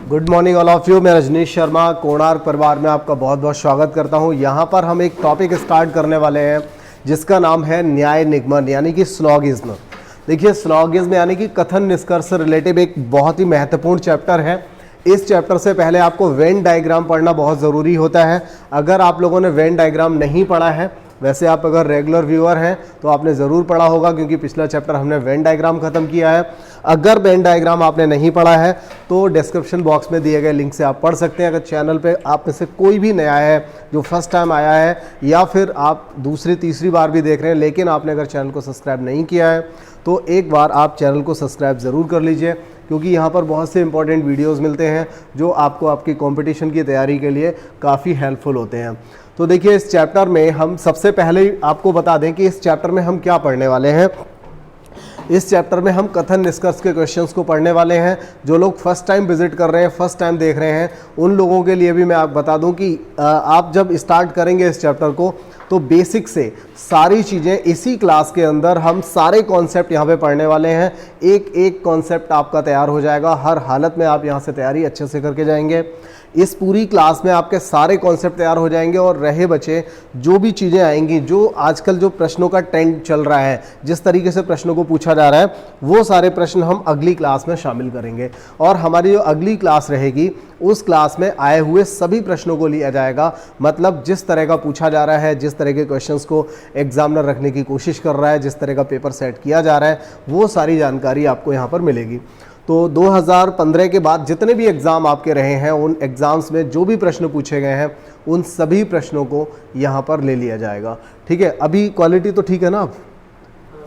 Good morning all of you. मैं रजनीश शर्मा कोणार्क परिवार में आपका बहुत बहुत स्वागत करता हूं। यहां पर हम एक टॉपिक स्टार्ट करने वाले हैं जिसका नाम है न्याय निगमन यानी कि स्लॉगिज्म। देखिए, स्लॉगिज्म यानी कि कथन निष्कर्ष से रिलेटेड एक बहुत ही महत्वपूर्ण चैप्टर है। इस चैप्टर से पहले आपको वेन डायग्राम पढ़ना बहुत ज़रूरी होता है। अगर आप लोगों ने वेन डायग्राम नहीं पढ़ा है, वैसे आप अगर रेगुलर व्यूअर हैं तो आपने ज़रूर पढ़ा होगा, क्योंकि पिछला चैप्टर हमने वेन डायग्राम खत्म किया है। अगर वेन डायग्राम आपने नहीं पढ़ा है तो डिस्क्रिप्शन बॉक्स में दिए गए लिंक से आप पढ़ सकते हैं। अगर चैनल पे आप में से कोई भी नया है, जो फर्स्ट टाइम आया है, या फिर आप दूसरी तीसरी बार भी देख रहे हैं लेकिन आपने अगर चैनल को सब्सक्राइब नहीं किया है, तो एक बार आप चैनल को सब्सक्राइब ज़रूर कर लीजिए, क्योंकि यहाँ पर बहुत से इंपॉर्टेंट वीडियोस मिलते हैं जो आपको आपकी कंपटीशन की तैयारी के लिए काफ़ी हेल्पफुल होते हैं। तो देखिए, इस चैप्टर में हम सबसे पहले आपको बता दें कि इस चैप्टर में हम क्या पढ़ने वाले हैं। इस चैप्टर में हम कथन निष्कर्ष के क्वेश्चंस को पढ़ने वाले हैं। जो लोग फर्स्ट टाइम विजिट कर रहे हैं, फर्स्ट टाइम देख रहे हैं, उन लोगों के लिए भी मैं आप बता दूं कि आप जब स्टार्ट करेंगे इस चैप्टर को तो बेसिक से सारी चीज़ें इसी क्लास के अंदर हम सारे कॉन्सेप्ट यहाँ पे पढ़ने वाले हैं। एक एक कॉन्सेप्ट आपका तैयार हो जाएगा। हर हालत में आप यहाँ से तैयारी अच्छे से करके जाएंगे। इस पूरी क्लास में आपके सारे कॉन्सेप्ट तैयार हो जाएंगे और रहे बचे जो भी चीज़ें आएंगी, जो आजकल जो प्रश्नों का ट्रेंड चल रहा है, जिस तरीके से प्रश्नों को पूछा जा रहा है, वो सारे प्रश्न हम अगली क्लास में शामिल करेंगे। और हमारी जो अगली क्लास रहेगी उस क्लास में आए हुए सभी प्रश्नों को लिया जाएगा। मतलब जिस तरह का पूछा जा रहा है, जिस तरह के क्वेश्चंस को एग्जामिनर रखने की कोशिश कर रहा है, जिस तरह का पेपर सेट किया जा रहा है, वो सारी जानकारी आपको यहाँ पर मिलेगी। तो 2015 के बाद जितने भी एग्ज़ाम आपके रहे हैं, उन एग्ज़ाम्स में जो भी प्रश्न पूछे गए हैं, उन सभी प्रश्नों को यहाँ पर ले लिया जाएगा। ठीक है, अभी क्वालिटी तो ठीक है ना? अब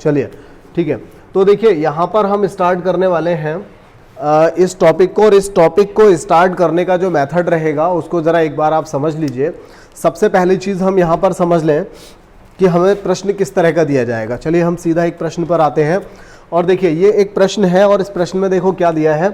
चलिए, ठीक है। तो देखिए, यहाँ पर हम स्टार्ट करने वाले हैं इस टॉपिक को, और इस टॉपिक को स्टार्ट करने का जो मेथड रहेगा उसको ज़रा एक बार आप समझ लीजिए। सबसे पहली चीज़ हम यहाँ पर समझ लें कि हमें प्रश्न किस तरह का दिया जाएगा। चलिए हम सीधा एक प्रश्न पर आते हैं। और देखिए, ये एक प्रश्न है और इस प्रश्न में देखो क्या दिया है।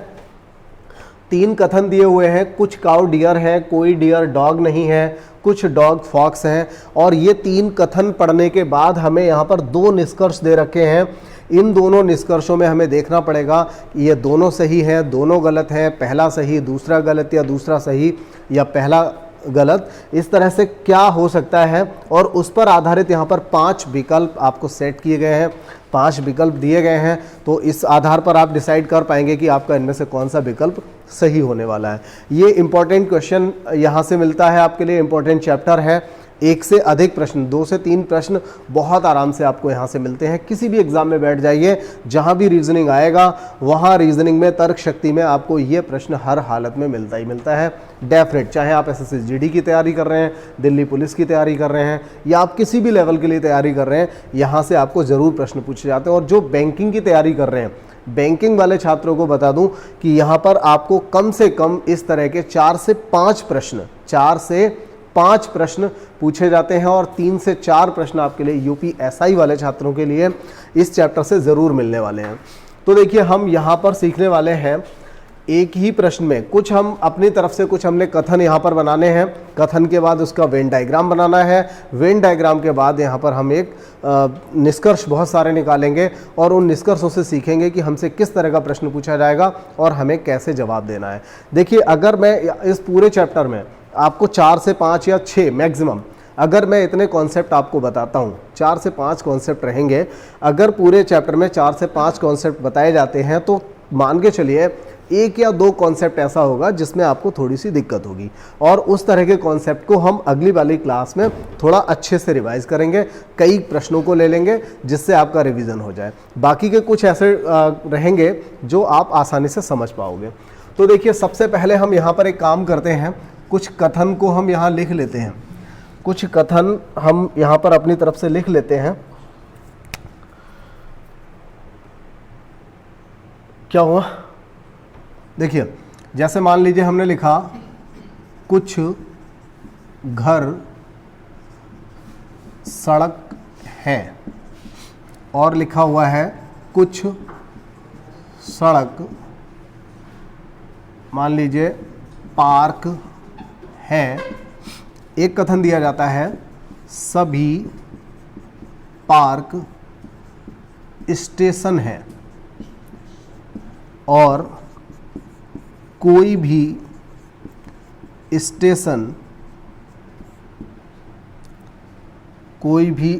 3 कथन दिए हुए हैं। कुछ काउ डियर है, कोई डियर डॉग नहीं है, कुछ डॉग फॉक्स हैं। और ये 3 कथन पढ़ने के बाद हमें यहाँ पर 2 निष्कर्ष दे रखे हैं। इन दोनों निष्कर्षों में हमें देखना पड़ेगा कि ये दोनों सही हैं, दोनों गलत हैं, पहला सही दूसरा गलत, या दूसरा सही या पहला गलत, इस तरह से क्या हो सकता है। और उस पर आधारित यहाँ पर 5 विकल्प आपको सेट किए गए हैं, 5 विकल्प दिए गए हैं। तो इस आधार पर आप डिसाइड कर पाएंगे कि आपका इनमें से कौन सा विकल्प सही होने वाला है। ये इंपॉर्टेंट क्वेश्चन यहाँ से मिलता है आपके लिए, इंपॉर्टेंट चैप्टर है। 1 से अधिक प्रश्न, 2 से 3 प्रश्न बहुत आराम से आपको यहाँ से मिलते हैं। किसी भी एग्जाम में बैठ जाइए, जहाँ भी रीजनिंग आएगा वहाँ रीजनिंग में, तर्क शक्ति में आपको ये प्रश्न हर हालत में मिलता ही मिलता है डेफिनेट। चाहे आप एसएससी जीडी की तैयारी कर रहे हैं, दिल्ली पुलिस की तैयारी कर रहे हैं, या आप किसी भी लेवल के लिए तैयारी कर रहे हैं, यहाँ से आपको ज़रूर प्रश्न पूछे जाते हैं। और जो बैंकिंग की तैयारी कर रहे हैं, बैंकिंग वाले छात्रों को बता दूं कि यहाँ पर आपको कम से कम इस तरह के 4 से 5 प्रश्न पूछे जाते हैं। और 3 से 4 प्रश्न आपके लिए यूपीएसआई वाले छात्रों के लिए इस चैप्टर से ज़रूर मिलने वाले हैं। तो देखिए, हम यहाँ पर सीखने वाले हैं एक ही प्रश्न में कुछ हम अपनी तरफ से कुछ हमने कथन यहाँ पर बनाने हैं। कथन के बाद उसका वेन डायग्राम बनाना है। वेन डायग्राम के बाद यहाँ पर हम एक निष्कर्ष बहुत सारे निकालेंगे और उन निष्कर्षों से सीखेंगे कि हमसे किस तरह का प्रश्न पूछा जाएगा और हमें कैसे जवाब देना है। देखिए, अगर मैं इस पूरे चैप्टर में आपको 4 से 5 या 6 मैक्सिमम, अगर मैं इतने कॉन्सेप्ट आपको बताता हूँ, 4 से 5 कॉन्सेप्ट रहेंगे। अगर पूरे चैप्टर में 4 से 5 कॉन्सेप्ट बताए जाते हैं तो मान के चलिए 1 या 2 कॉन्सेप्ट ऐसा होगा जिसमें आपको थोड़ी सी दिक्कत होगी, और उस तरह के कॉन्सेप्ट को हम अगली वाली क्लास में थोड़ा अच्छे से रिवाइज करेंगे। कई प्रश्नों को ले लेंगे जिससे आपका रिवीजन हो जाए। बाकी के कुछ ऐसे रहेंगे जो आप आसानी से समझ पाओगे। तो देखिए, सबसे पहले हम यहाँ पर एक काम करते हैं, कुछ कथन को हम यहाँ लिख लेते हैं। कुछ कथन हम यहाँ पर अपनी तरफ से लिख लेते हैं। क्या हुआ? देखिए, जैसे मान लीजिए हमने लिखा कुछ घर सड़क है, और लिखा हुआ है कुछ सड़क मान लीजिए पार्क है। एक कथन दिया जाता है सभी पार्क स्टेशन है और कोई भी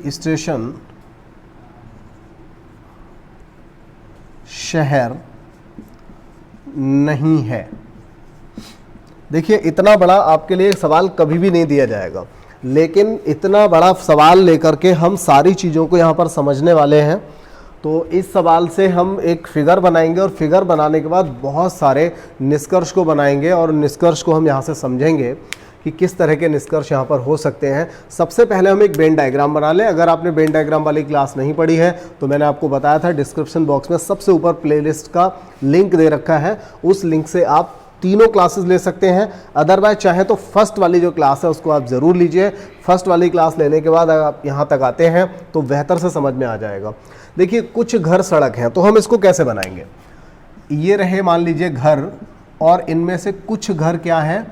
स्टेशन शहर नहीं है। देखिए, इतना बड़ा आपके लिए सवाल कभी भी नहीं दिया जाएगा, लेकिन इतना बड़ा सवाल लेकर के हम सारी चीज़ों को यहाँ पर समझने वाले हैं। तो इस सवाल से हम एक फिगर बनाएंगे और फिगर बनाने के बाद बहुत सारे निष्कर्ष को बनाएंगे और निष्कर्ष को हम यहाँ से समझेंगे कि किस तरह के निष्कर्ष यहाँ पर हो सकते हैं। सबसे पहले हम एक वेन डायग्राम बना लें। अगर आपने वेन डायग्राम वाली क्लास नहीं पढ़ी है तो मैंने आपको बताया था, डिस्क्रिप्शन बॉक्स में सबसे ऊपर प्लेलिस्ट का लिंक दे रखा है, उस लिंक से आप तीनों क्लासेस ले सकते हैं। अदरवाइज चाहे तो फर्स्ट वाली जो क्लास है उसको आप ज़रूर लीजिए। फर्स्ट वाली क्लास लेने के बाद अगर आप यहाँ तक आते हैं तो बेहतर से समझ में आ जाएगा। देखिए, कुछ घर सड़क हैं, तो हम इसको कैसे बनाएंगे। ये रहे मान लीजिए घर, और इनमें से कुछ घर क्या है,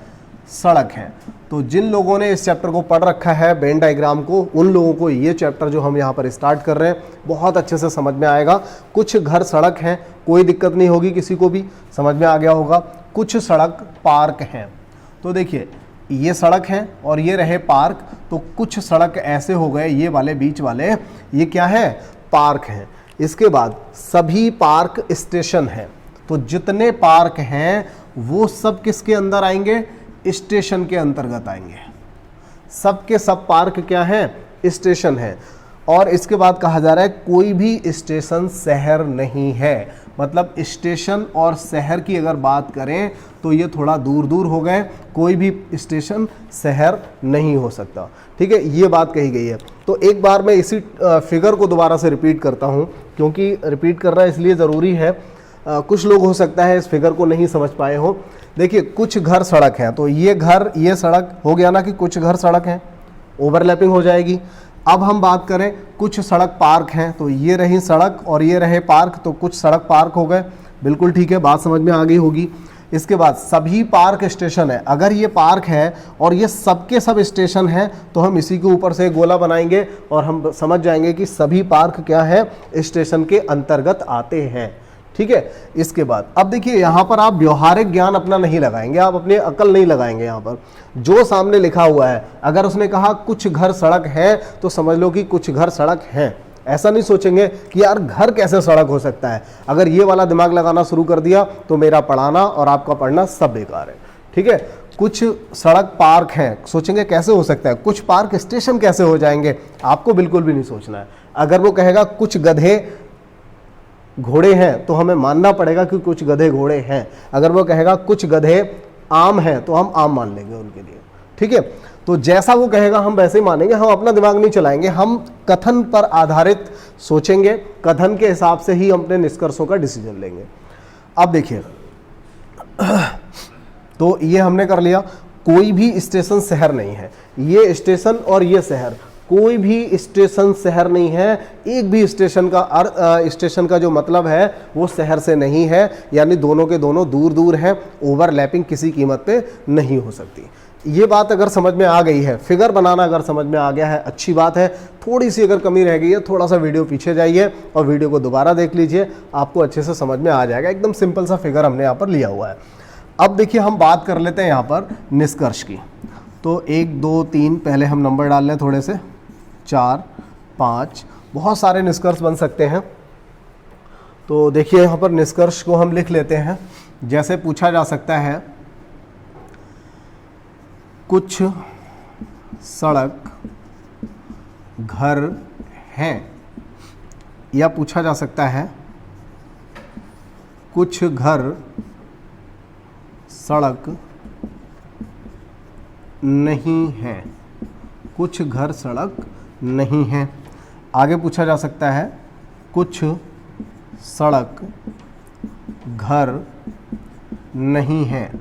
सड़क है। तो जिन लोगों ने इस चैप्टर को पढ़ रखा है वेन डायग्राम को, उन लोगों को ये चैप्टर जो हम यहाँ पर स्टार्ट कर रहे हैं बहुत अच्छे से समझ में आएगा। कुछ घर सड़क हैं, कोई दिक्कत नहीं होगी, किसी को भी समझ में आ गया होगा। कुछ सड़क पार्क हैं, तो देखिए ये सड़क है और ये रहे पार्क। तो कुछ सड़क ऐसे हो गए, ये वाले बीच वाले, ये क्या है, पार्क हैं। इसके बाद सभी पार्क स्टेशन हैं, तो जितने पार्क हैं वो सब किसके अंदर आएंगे, स्टेशन के अंतर्गत आएंगे। सब के सब पार्क क्या हैं, स्टेशन है। और इसके बाद कहा जा रहा है कोई भी स्टेशन शहर नहीं है। मतलब स्टेशन और शहर की अगर बात करें तो ये थोड़ा दूर दूर हो गए, कोई भी स्टेशन शहर नहीं हो सकता। ठीक है, ये बात कही गई है। तो एक बार मैं इसी फिगर को दोबारा से रिपीट करता हूँ, क्योंकि रिपीट करना इसलिए ज़रूरी है, कुछ लोग हो सकता है इस फिगर को नहीं समझ पाए हो। देखिए, कुछ घर सड़क हैं, तो ये घर ये सड़क हो गया ना कि कुछ घर सड़क हैं, ओवरलैपिंग हो जाएगी। अब हम बात करें कुछ सड़क पार्क हैं, तो ये रही सड़क और ये रहे पार्क, तो कुछ सड़क पार्क हो गए। बिल्कुल ठीक है, बात समझ में आ गई होगी। इसके बाद सभी पार्क स्टेशन है। अगर ये पार्क है और ये सबके सब स्टेशन हैं तो हम इसी के ऊपर से एक गोला बनाएंगे और हम समझ जाएंगे कि सभी पार्क क्या है, स्टेशन के अंतर्गत आते हैं। ठीक है, इसके बाद अब देखिए यहाँ पर आप व्यवहारिक ज्ञान अपना नहीं लगाएंगे, आप अपनी अकल नहीं लगाएंगे। यहाँ पर जो सामने लिखा हुआ है, अगर उसने कहा कुछ घर सड़क है तो समझ लो कि कुछ घर सड़क हैं। ऐसा नहीं सोचेंगे कि यार घर कैसे सड़क हो सकता है। अगर ये वाला दिमाग लगाना शुरू कर दिया तो मेरा पढ़ाना और आपका पढ़ना सब बेकार है। ठीक है, कुछ सड़क पार्क हैं, सोचेंगे कैसे हो सकता है। कुछ पार्क स्टेशन कैसे हो जाएंगे, आपको बिल्कुल भी नहीं सोचना है। अगर वो कहेगा कुछ गधे घोड़े हैं तो हमें मानना पड़ेगा कि कुछ गधे घोड़े हैं। अगर वो कहेगा कुछ गधे आम हैं तो हम आम मान लेंगे उनके लिए। ठीक है, तो जैसा वो कहेगा हम वैसे ही मानेंगे, हम अपना दिमाग नहीं चलाएंगे, हम कथन पर आधारित सोचेंगे, कथन के हिसाब से ही हम अपने निष्कर्षों का डिसीजन लेंगे। अब देखिए, तो ये हमने कर लिया, कोई भी स्टेशन शहर नहीं है। ये स्टेशन और ये शहर, कोई भी स्टेशन शहर नहीं है। एक भी स्टेशन का स्टेशन का जो मतलब है वो शहर से नहीं है, यानी दोनों के दोनों दूर दूर हैं, ओवरलैपिंग किसी कीमत पे नहीं हो सकती। ये बात अगर समझ में आ गई है, फिगर बनाना अगर समझ में आ गया है, अच्छी बात है। थोड़ी सी अगर कमी रह गई है, थोड़ा सा वीडियो पीछे जाइए और वीडियो को दोबारा देख लीजिए, आपको अच्छे से समझ में आ जाएगा। एकदम सिंपल सा फिगर हमने यहाँ पर लिया हुआ है। अब देखिए, हम बात कर लेते हैं यहाँ पर निष्कर्ष की। तो 1 2 3 पहले हम नंबर डाल लें थोड़े से, 4 5, बहुत सारे निष्कर्ष बन सकते हैं। तो देखिए, यहाँ पर निष्कर्ष को हम लिख लेते हैं। जैसे पूछा जा सकता है कुछ सड़क घर हैं, या पूछा जा सकता है कुछ घर सड़क नहीं है। कुछ घर सड़क नहीं है। आगे पूछा जा सकता है कुछ सड़क घर नहीं है।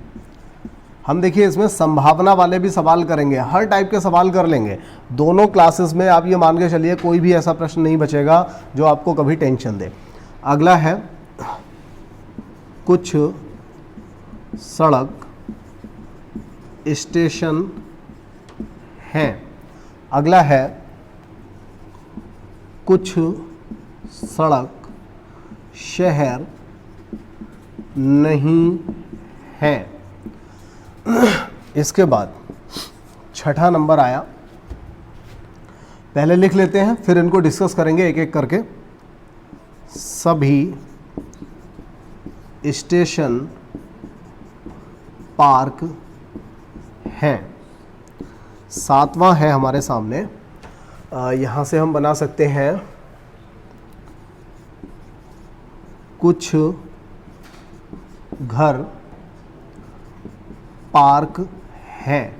हम देखिए इसमें संभावना वाले भी सवाल करेंगे, हर टाइप के सवाल कर लेंगे दोनों क्लासेस में। आप ये मान के चलिए कोई भी ऐसा प्रश्न नहीं बचेगा जो आपको कभी टेंशन दे। अगला है कुछ सड़क स्टेशन है। अगला है कुछ सड़क शहर नहीं हैं। इसके बाद छठा नंबर आया, पहले लिख लेते हैं फिर इनको डिस्कस करेंगे एक एक करके। सभी स्टेशन पार्क हैं। सातवां है हमारे सामने, यहाँ से हम बना सकते हैं कुछ घर पार्क हैं।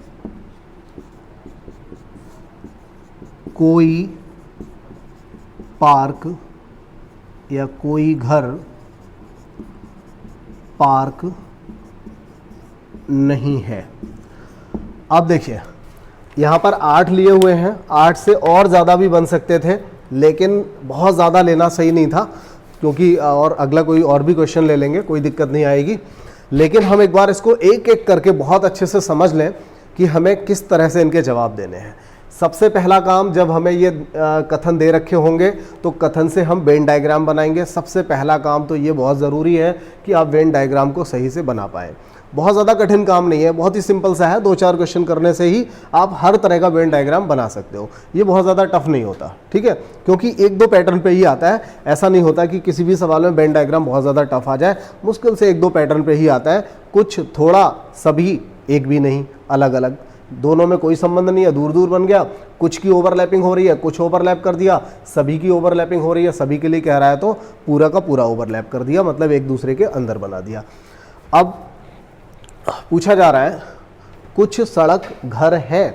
कोई पार्क या कोई घर पार्क नहीं है। अब देखिए यहाँ पर 8 लिए हुए हैं, 8 से और ज़्यादा भी बन सकते थे, लेकिन बहुत ज़्यादा लेना सही नहीं था, क्योंकि और अगला कोई और भी क्वेश्चन ले लेंगे, कोई दिक्कत नहीं आएगी। लेकिन हम एक बार इसको एक एक करके बहुत अच्छे से समझ लें कि हमें किस तरह से इनके जवाब देने हैं। सबसे पहला काम, जब हमें ये कथन दे रखे होंगे तो कथन से हम वेन डायग्राम बनाएंगे। सबसे पहला काम तो ये बहुत ज़रूरी है कि आप वेन डायग्राम को सही से बना पाएँ। बहुत ज़्यादा कठिन काम नहीं है, बहुत ही सिंपल सा है, 2-4 क्वेश्चन करने से ही आप हर तरह का वेन डायग्राम बना सकते हो। ये बहुत ज़्यादा टफ नहीं होता, ठीक है, क्योंकि 1-2 पैटर्न पे ही आता है। ऐसा नहीं होता कि किसी भी सवाल में वेन डायग्राम बहुत ज़्यादा टफ आ जाए, मुश्किल से 1-2 पैटर्न पे ही आता है। कुछ थोड़ा सभी, एक भी नहीं, अलग अलग, दोनों में कोई संबंध नहीं है, दूर दूर बन गया। कुछ की ओवरलैपिंग हो रही है, कुछ ओवरलैप कर दिया, सभी की ओवरलैपिंग हो रही है, सभी के लिए कह रहा है तो पूरा का पूरा ओवरलैप कर दिया, मतलब एक दूसरे के अंदर बना दिया। अब पूछा जा रहा है कुछ सड़क घर हैं,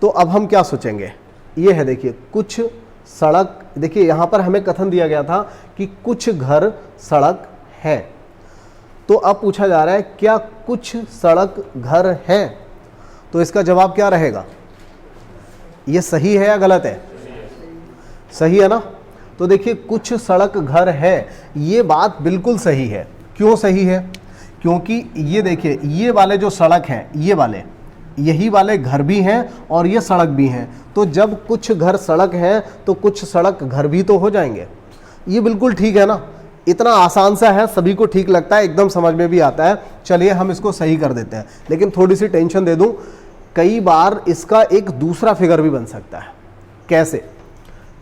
तो अब हम क्या सोचेंगे। ये है, देखिए कुछ सड़क, देखिए यहाँ पर हमें कथन दिया गया था कि कुछ घर सड़क हैं, तो अब पूछा जा रहा है क्या कुछ सड़क घर हैं, तो इसका जवाब क्या रहेगा। ये सही है या गलत है? सही है ना। तो देखिए कुछ सड़क घर है, ये बात बिल्कुल सही है। क्यों सही है? क्योंकि ये देखिए ये वाले जो सड़क हैं, ये वाले, यही वाले घर भी हैं और ये सड़क भी हैं, तो जब कुछ घर सड़क हैं तो कुछ सड़क घर भी तो हो जाएंगे। ये बिल्कुल ठीक है ना, इतना आसान सा है, सभी को ठीक लगता है, एकदम समझ में भी आता है। चलिए हम इसको सही कर देते हैं, लेकिन थोड़ी सी टेंशन दे दूं, कई बार इसका एक दूसरा फिगर भी बन सकता है। कैसे?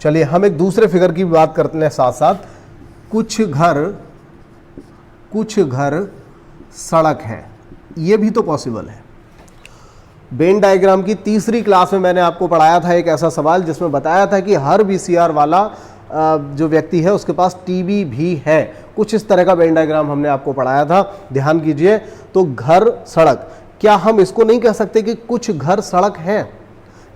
चलिए हम एक दूसरे फिगर की बात करते हैं साथ साथ। कुछ घर सड़क है, ये भी तो पॉसिबल है। वेन डायग्राम की तीसरी क्लास में मैंने आपको पढ़ाया था एक ऐसा सवाल जिसमें बताया था कि हर वीसीआर वाला जो व्यक्ति है उसके पास टीवी भी है। कुछ इस तरह का वेन डायग्राम हमने आपको पढ़ाया था, ध्यान कीजिए। तो घर सड़क, क्या हम इसको नहीं कह सकते कि कुछ घर सड़क हैं?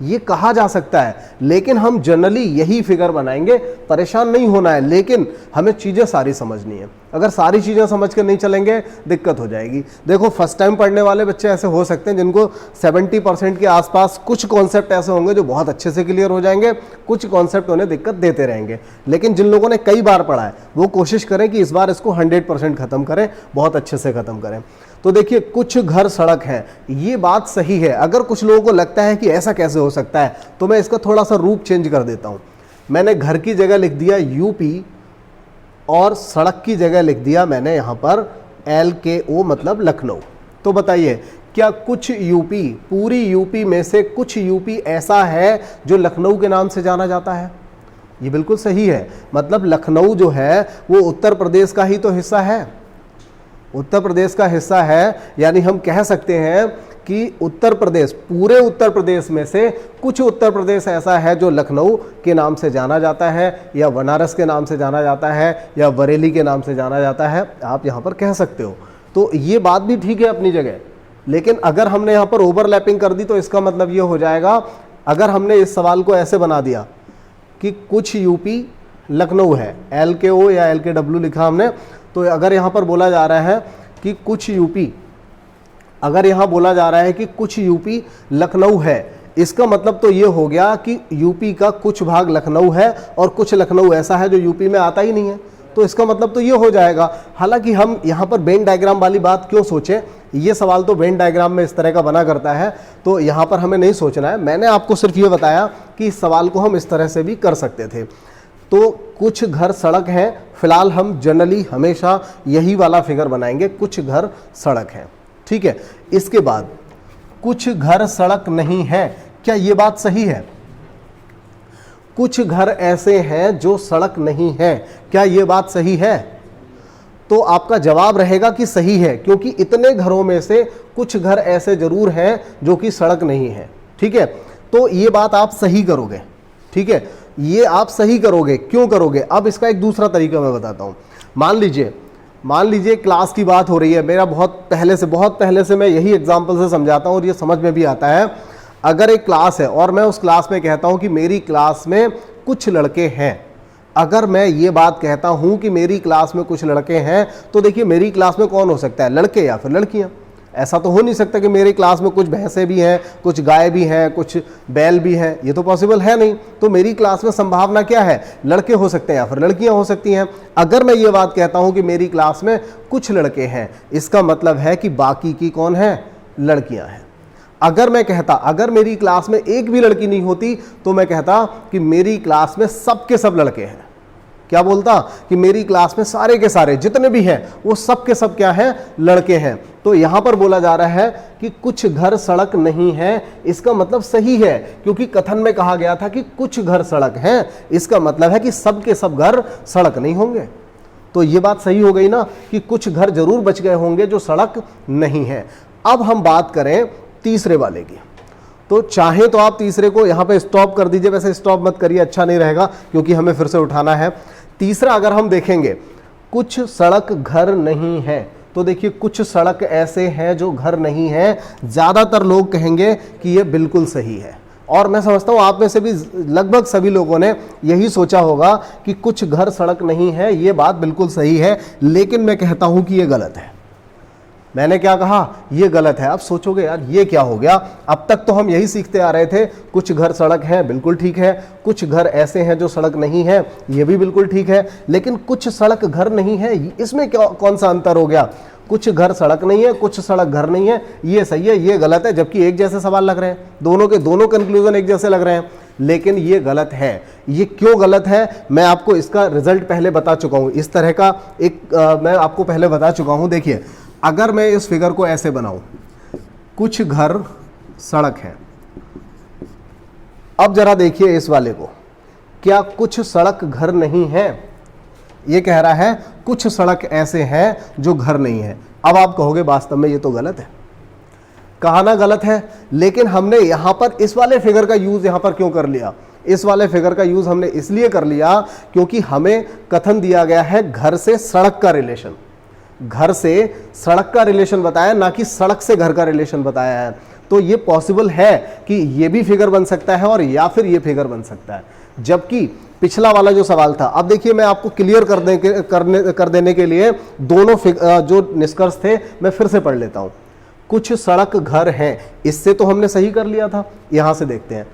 ये कहा जा सकता है, लेकिन हम जनरली यही फिगर बनाएंगे, परेशान नहीं होना है, लेकिन हमें चीज़ें सारी समझनी है। अगर सारी चीज़ें समझ कर नहीं चलेंगे दिक्कत हो जाएगी। देखो फर्स्ट टाइम पढ़ने वाले बच्चे ऐसे हो सकते हैं जिनको 70% के आसपास कुछ कॉन्सेप्ट ऐसे होंगे जो बहुत अच्छे से क्लियर हो जाएंगे, कुछ कॉन्सेप्ट उन्हें दिक्कत देते रहेंगे। लेकिन जिन लोगों ने कई बार पढ़ा है वो कोशिश करें कि इस बार इसको 100% ख़त्म करें, बहुत अच्छे से ख़त्म करें। तो देखिए कुछ घर सड़क है, ये बात सही है। अगर कुछ लोगों को लगता है कि ऐसा कैसे हो सकता है, तो मैं इसका थोड़ा सा रूप चेंज कर देता हूं। मैंने घर की जगह लिख दिया यूपी और सड़क की जगह लिख दिया मैंने यहां पर LKO मतलब लखनऊ। तो बताइए क्या कुछ यूपी, पूरी यूपी में से कुछ यूपी ऐसा है जो लखनऊ के नाम से जाना जाता है? ये बिल्कुल सही है। मतलब लखनऊ जो है वो उत्तर प्रदेश का ही तो हिस्सा है, उत्तर प्रदेश का हिस्सा है। यानी हम कह सकते हैं कि उत्तर प्रदेश, पूरे उत्तर प्रदेश में से कुछ उत्तर प्रदेश ऐसा है जो लखनऊ के नाम से जाना जाता है, या बनारस के नाम से जाना जाता है, या बरेली के नाम से जाना जाता है, आप यहाँ पर कह सकते हो। तो ये बात भी ठीक है अपनी जगह, लेकिन अगर हमने यहाँ पर ओवरलैपिंग कर दी तो इसका मतलब ये हो जाएगा, अगर हमने इस सवाल को ऐसे बना दिया कि कुछ यूपी लखनऊ है, LKO या LKW लिखा हमने, तो अगर यहाँ पर बोला जा रहा है कि कुछ यूपी, अगर यहाँ बोला जा रहा है कि कुछ यूपी लखनऊ है, इसका मतलब तो ये हो गया कि यूपी का कुछ भाग लखनऊ है और कुछ लखनऊ ऐसा है जो यूपी में आता ही नहीं है। तो इसका मतलब तो ये हो जाएगा। हालांकि हम यहाँ पर वेन डायग्राम वाली बात क्यों सोचें, ये सवाल तो वेन डायग्राम में इस तरह का बना करता है, तो यहाँ पर हमें नहीं सोचना है। मैंने आपको सिर्फ ये बताया कि इस सवाल को हम इस तरह से भी कर सकते थे। तो कुछ घर सड़क हैं, फिलहाल हम जनरली हमेशा यही वाला फिगर बनाएंगे, कुछ घर सड़क हैं, ठीक है। इसके बाद कुछ घर सड़क नहीं है, क्या ये बात सही है? कुछ घर ऐसे हैं जो सड़क नहीं है, क्या ये बात सही है? तो आपका जवाब रहेगा कि सही है, क्योंकि इतने घरों में से कुछ घर ऐसे जरूर हैं जो कि सड़क नहीं है, ठीक है। तो ये बात आप सही करोगे, ठीक है, ये आप सही करोगे। क्यों करोगे? अब इसका एक दूसरा तरीका मैं बताता हूं। मान लीजिए क्लास की बात हो रही है, मेरा बहुत पहले से मैं यही एग्जाम्पल से समझाता हूं और ये समझ में भी आता है। अगर एक क्लास है और मैं उस क्लास में कहता हूं कि मेरी क्लास में कुछ लड़के हैं, अगर मैं ये बात कहता हूं कि मेरी क्लास में कुछ लड़के हैं, तो देखिए मेरी क्लास में कौन हो सकता है, लड़के या फिर लड़कियां। ऐसा तो हो नहीं सकता कि मेरी क्लास में कुछ भैंसें भी हैं, कुछ गाय भी हैं, कुछ बैल भी हैं, ये तो पॉसिबल है नहीं। तो मेरी क्लास में संभावना क्या है, लड़के हो सकते हैं या फिर लड़कियां हो सकती हैं। अगर मैं ये बात कहता हूं कि मेरी क्लास में कुछ लड़के हैं, इसका मतलब है कि बाकी की कौन है, लड़कियां हैं। अगर मैं कहता अगर मेरी क्लास में एक भी लड़की नहीं होती, तो मैं कहता कि मेरी क्लास में सब के सब लड़के हैं। क्या बोलता कि मेरी क्लास में सारे के सारे जितने भी हैं वो सब के सब क्या हैं, लड़के हैं। तो यहां पर बोला जा रहा है कि कुछ घर सड़क नहीं है, इसका मतलब सही है, क्योंकि कथन में कहा गया था कि कुछ घर सड़क हैं, इसका मतलब है कि सब के सब घर सड़क नहीं होंगे। तो ये बात सही हो गई ना कि कुछ घर जरूर बच गए होंगे जो सड़क नहीं है। अब हम बात करें तीसरे वाले की, तो चाहे तो आप तीसरे को यहां पे स्टॉप कर दीजिए, वैसे स्टॉप मत करिए, अच्छा नहीं रहेगा क्योंकि हमें फिर से उठाना है। तीसरा अगर हम देखेंगे, कुछ सड़क घर नहीं है, तो देखिए कुछ सड़क ऐसे हैं जो घर नहीं है, ज्यादातर लोग कहेंगे कि ये बिल्कुल सही है। और मैं समझता हूं आप में से भी लगभग सभी लोगों ने यही सोचा होगा कि कुछ घर सड़क नहीं है, ये बात बिल्कुल सही है। लेकिन मैं कहता हूं कि ये गलत है। मैंने क्या कहा, ये गलत है। अब सोचोगे यार ये क्या हो गया, अब तक तो हम यही सीखते आ रहे थे, कुछ घर सड़क है, बिल्कुल ठीक है, कुछ घर ऐसे हैं जो सड़क नहीं है, ये भी बिल्कुल ठीक है, लेकिन कुछ सड़क घर नहीं है, इसमें क्या कौन सा अंतर हो गया? कुछ घर सड़क नहीं है, कुछ सड़क घर नहीं है, ये सही है, ये गलत है, जबकि एक जैसे सवाल लग रहे हैं, दोनों के दोनों कंक्लूजन एक जैसे लग रहे हैं, लेकिन ये गलत है। ये क्यों गलत है, मैं आपको इसका रिजल्ट पहले बता चुका हूं। इस तरह का मैं आपको पहले बता चुका हूं। देखिए अगर मैं इस फिगर को ऐसे बनाऊं, कुछ घर सड़क है, अब जरा देखिए इस वाले को, क्या कुछ सड़क घर नहीं है? ये कह रहा है कुछ सड़क ऐसे हैं जो घर नहीं है। अब आप कहोगे वास्तव में ये तो गलत है, कहा ना गलत है, लेकिन हमने यहां पर इस वाले फिगर का यूज यहां पर क्यों कर लिया? इस वाले फिगर का यूज हमने इसलिए कर लिया क्योंकि हमें कथन दिया गया है घर से सड़क का रिलेशन, घर से सड़क का रिलेशन बताया, ना कि सड़क से घर का रिलेशन बताया है। तो ये पॉसिबल है कि ये भी फिगर बन सकता है और या फिर ये फिगर बन सकता है, जबकि पिछला वाला जो सवाल था। अब देखिए मैं आपको क्लियर कर देने के लिए दोनों जो निष्कर्ष थे मैं फिर से पढ़ लेता हूं। कुछ सड़क घर हैं, इससे तो हमने सही कर लिया था। यहां से देखते हैं,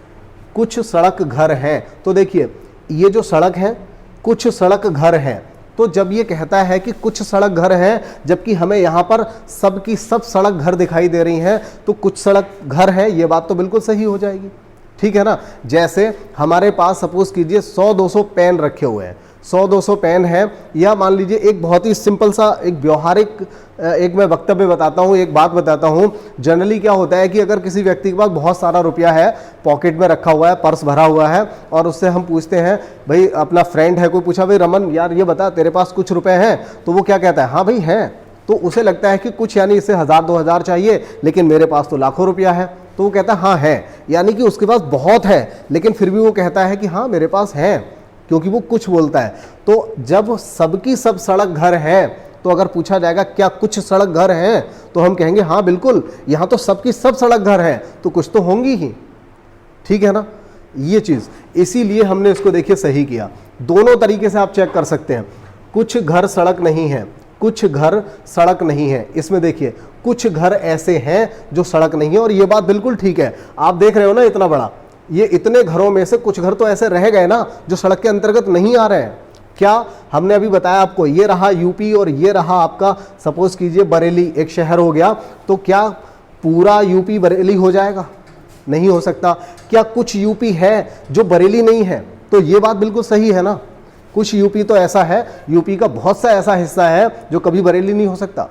कुछ सड़क घर हैं, तो देखिए ये जो सड़क है, कुछ सड़क घर हैं, तो जब ये कहता है कि कुछ सड़क घर हैं, जबकि हमें यहां पर सब की सब सड़क घर दिखाई दे रही हैं, तो कुछ सड़क घर है, ये बात तो बिल्कुल सही हो जाएगी, ठीक है ना। जैसे हमारे पास सपोज कीजिए 100-200 पेन रखे हुए हैं, 100-200 पेन है, या मान लीजिए एक बहुत ही सिंपल सा एक व्यवहारिक एक मैं वक्तव्य बताता हूँ, एक बात बताता हूँ। जनरली क्या होता है कि अगर किसी व्यक्ति के पास बहुत सारा रुपया है, पॉकेट में रखा हुआ है, पर्स भरा हुआ है, और उससे हम पूछते हैं, भाई अपना फ्रेंड है, कोई पूछा भाई रमन यार ये बता तेरे पास कुछ रुपए हैं, तो वो क्या कहता है, हाँ भाई हैं। तो उसे लगता है कि कुछ यानी इसे 1000-2000 चाहिए, लेकिन मेरे पास तो लाखों रुपया है, तो वो कहता है हाँ है, यानी कि उसके पास बहुत है, लेकिन फिर भी वो कहता है कि हाँ मेरे पास है, क्योंकि वो कुछ बोलता है। तो जब सबकी सब सड़क घर है, तो अगर पूछा जाएगा क्या कुछ सड़क घर हैं, तो हम कहेंगे हाँ बिल्कुल, यहां तो सबकी सब सड़क घर है, तो कुछ तो होंगी ही, ठीक है ना। ये चीज इसीलिए हमने इसको देखिए सही किया। दोनों तरीके से आप चेक कर सकते हैं, कुछ घर सड़क नहीं है, कुछ घर सड़क नहीं है। इसमें देखिए कुछ घर ऐसे हैं जो सड़क नहीं है, और ये बात बिल्कुल ठीक है। आप देख रहे हो ना इतना बड़ा, ये इतने घरों में से कुछ घर तो ऐसे रह गए ना जो सड़क के अंतर्गत नहीं आ रहे हैं। क्या हमने अभी बताया आपको, ये रहा यूपी और ये रहा आपका सपोज कीजिए बरेली, एक शहर हो गया, तो क्या पूरा यूपी बरेली हो जाएगा? नहीं हो सकता। क्या कुछ यूपी है जो बरेली नहीं है? तो ये बात बिल्कुल सही है ना। कुछ यूपी तो ऐसा है, यूपी का बहुत सा ऐसा हिस्सा है जो कभी बरेली नहीं हो सकता,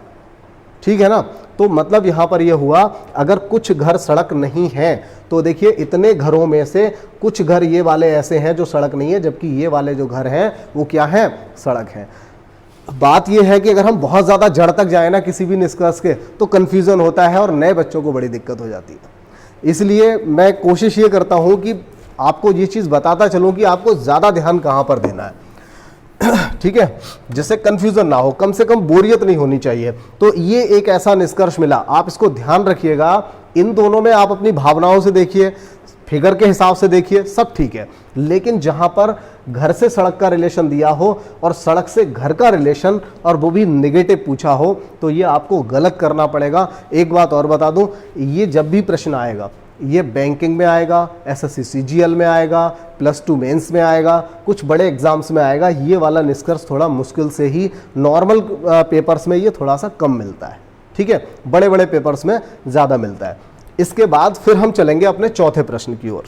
ठीक है ना। तो मतलब यहाँ पर यह हुआ, अगर कुछ घर सड़क नहीं है तो देखिए इतने घरों में से कुछ घर ये वाले ऐसे हैं जो सड़क नहीं है, जबकि ये वाले जो घर हैं वो क्या हैं, सड़क हैं। बात यह है कि अगर हम बहुत ज़्यादा जड़ तक जाए ना किसी भी निष्कर्ष के, तो कन्फ्यूज़न होता है और नए बच्चों को बड़ी दिक्कत हो जाती है। इसलिए मैं कोशिश ये करता हूँ कि आपको ये चीज़ बताता चलूँ कि आपको ज़्यादा ध्यान कहाँ पर देना है, ठीक है, जिससे कंफ्यूजन ना हो, कम से कम बोरियत नहीं होनी चाहिए। तो ये एक ऐसा निष्कर्ष मिला, आप इसको ध्यान रखिएगा। इन दोनों में आप अपनी भावनाओं से देखिए, फिगर के हिसाब से देखिए, सब ठीक है, लेकिन जहां पर घर से सड़क का रिलेशन दिया हो और सड़क से घर का रिलेशन और वो भी नेगेटिव पूछा हो, तो ये आपको गलत करना पड़ेगा। एक बात और बता दूं, ये जब भी प्रश्न आएगा, ये बैंकिंग में आएगा, एसएससी सीजीएल में आएगा, +2 मेंस में आएगा, कुछ बड़े एग्जाम्स में आएगा, ये वाला निष्कर्ष थोड़ा मुश्किल से ही, नॉर्मल पेपर्स में ये थोड़ा सा कम मिलता है, ठीक है, बड़े बड़े पेपर्स में ज़्यादा मिलता है। इसके बाद फिर हम चलेंगे अपने चौथे प्रश्न की ओर।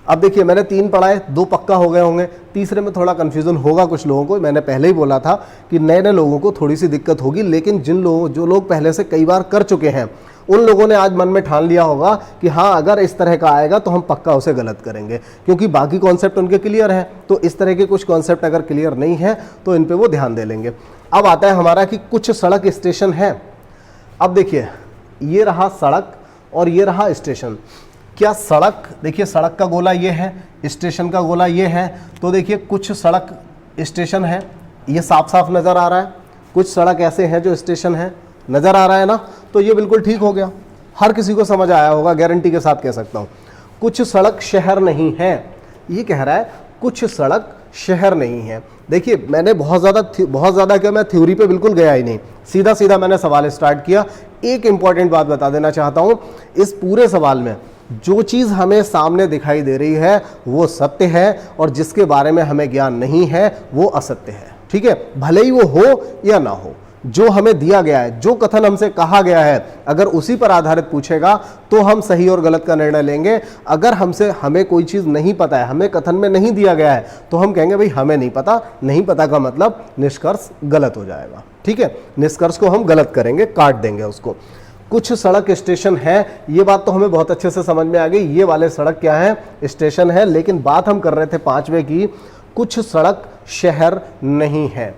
अब देखिए मैंने 3 पढ़ाए, 2 पक्का हो गए होंगे, तीसरे में थोड़ा कन्फ्यूज़न होगा कुछ लोगों को। मैंने पहले ही बोला था कि नए नए लोगों को थोड़ी सी दिक्कत होगी, लेकिन जो लोग पहले से कई बार कर चुके हैं उन लोगों ने आज मन में ठान लिया होगा कि हाँ अगर इस तरह का आएगा तो हम पक्का उसे गलत करेंगे, क्योंकि बाकी कॉन्सेप्ट उनके क्लियर हैं। तो इस तरह के कुछ कॉन्सेप्ट अगर क्लियर नहीं है तो इन पे वो ध्यान दे लेंगे। अब आता है हमारा कि कुछ सड़क स्टेशन है। अब देखिए ये रहा सड़क और ये रहा स्टेशन। क्या सड़क, देखिए सड़क का गोला ये है, स्टेशन का गोला ये है, तो देखिए कुछ सड़क स्टेशन है, ये साफ साफ नज़र आ रहा है। कुछ सड़क ऐसे हैं जो स्टेशन है, नज़र आ रहा है ना, तो ये बिल्कुल ठीक हो गया, हर किसी को समझ आया होगा, गारंटी के साथ कह सकता हूँ। कुछ सड़क शहर नहीं है, ये कह रहा है कुछ सड़क शहर नहीं है। देखिए मैंने बहुत ज़्यादा क्या, मैं थ्योरी पे बिल्कुल गया ही नहीं, सीधा सीधा मैंने सवाल स्टार्ट किया। एक इंपॉर्टेंट बात बता देना चाहता हूँ, इस पूरे सवाल में जो चीज़ हमें सामने दिखाई दे रही है वो सत्य है, और जिसके बारे में हमें ज्ञान नहीं है वो असत्य है, ठीक है, भले ही वो हो या ना हो। जो हमें दिया गया है, जो कथन हमसे कहा गया है, अगर उसी पर आधारित पूछेगा तो हम सही और गलत का निर्णय लेंगे। अगर हमें कोई चीज़ नहीं पता है, हमें कथन में नहीं दिया गया है, तो हम कहेंगे भाई हमें नहीं पता। नहीं पता का मतलब निष्कर्ष गलत हो जाएगा, ठीक है, निष्कर्ष को हम गलत करेंगे, काट देंगे उसको। कुछ सड़क स्टेशन है, ये बात तो हमें बहुत अच्छे से समझ में आ गई, ये वाले सड़क क्या है, स्टेशन है। लेकिन बात हम कर रहे थे 5वें की, कुछ सड़क शहर नहीं है।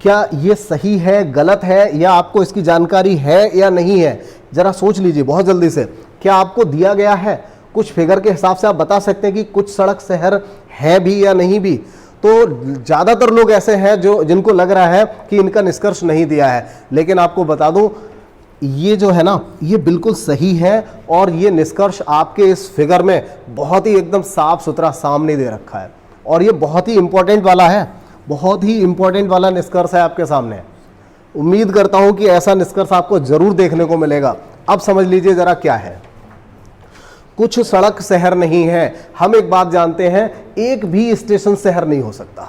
क्या ये सही है, गलत है, या आपको इसकी जानकारी है या नहीं है? जरा सोच लीजिए बहुत जल्दी से। क्या आपको दिया गया है? कुछ फिगर के हिसाब से आप बता सकते हैं कि कुछ सड़क शहर है भी या नहीं भी? तो ज़्यादातर लोग ऐसे हैं जिनको लग रहा है कि इनका निष्कर्ष नहीं दिया है, लेकिन आपको बता दूं ये जो है ना, ये बिल्कुल सही है, और ये निष्कर्ष आपके इस फिगर में बहुत ही एकदम साफ सुथरा सामने दे रखा है, और ये बहुत ही इंपॉर्टेंट वाला है, बहुत ही इंपॉर्टेंट वाला निष्कर्ष है आपके सामने। उम्मीद करता हूं कि ऐसा निष्कर्ष आपको जरूर देखने को मिलेगा। अब समझ लीजिए जरा क्या है। कुछ सड़क शहर नहीं है। हम एक बात जानते हैं, एक भी स्टेशन शहर नहीं हो सकता।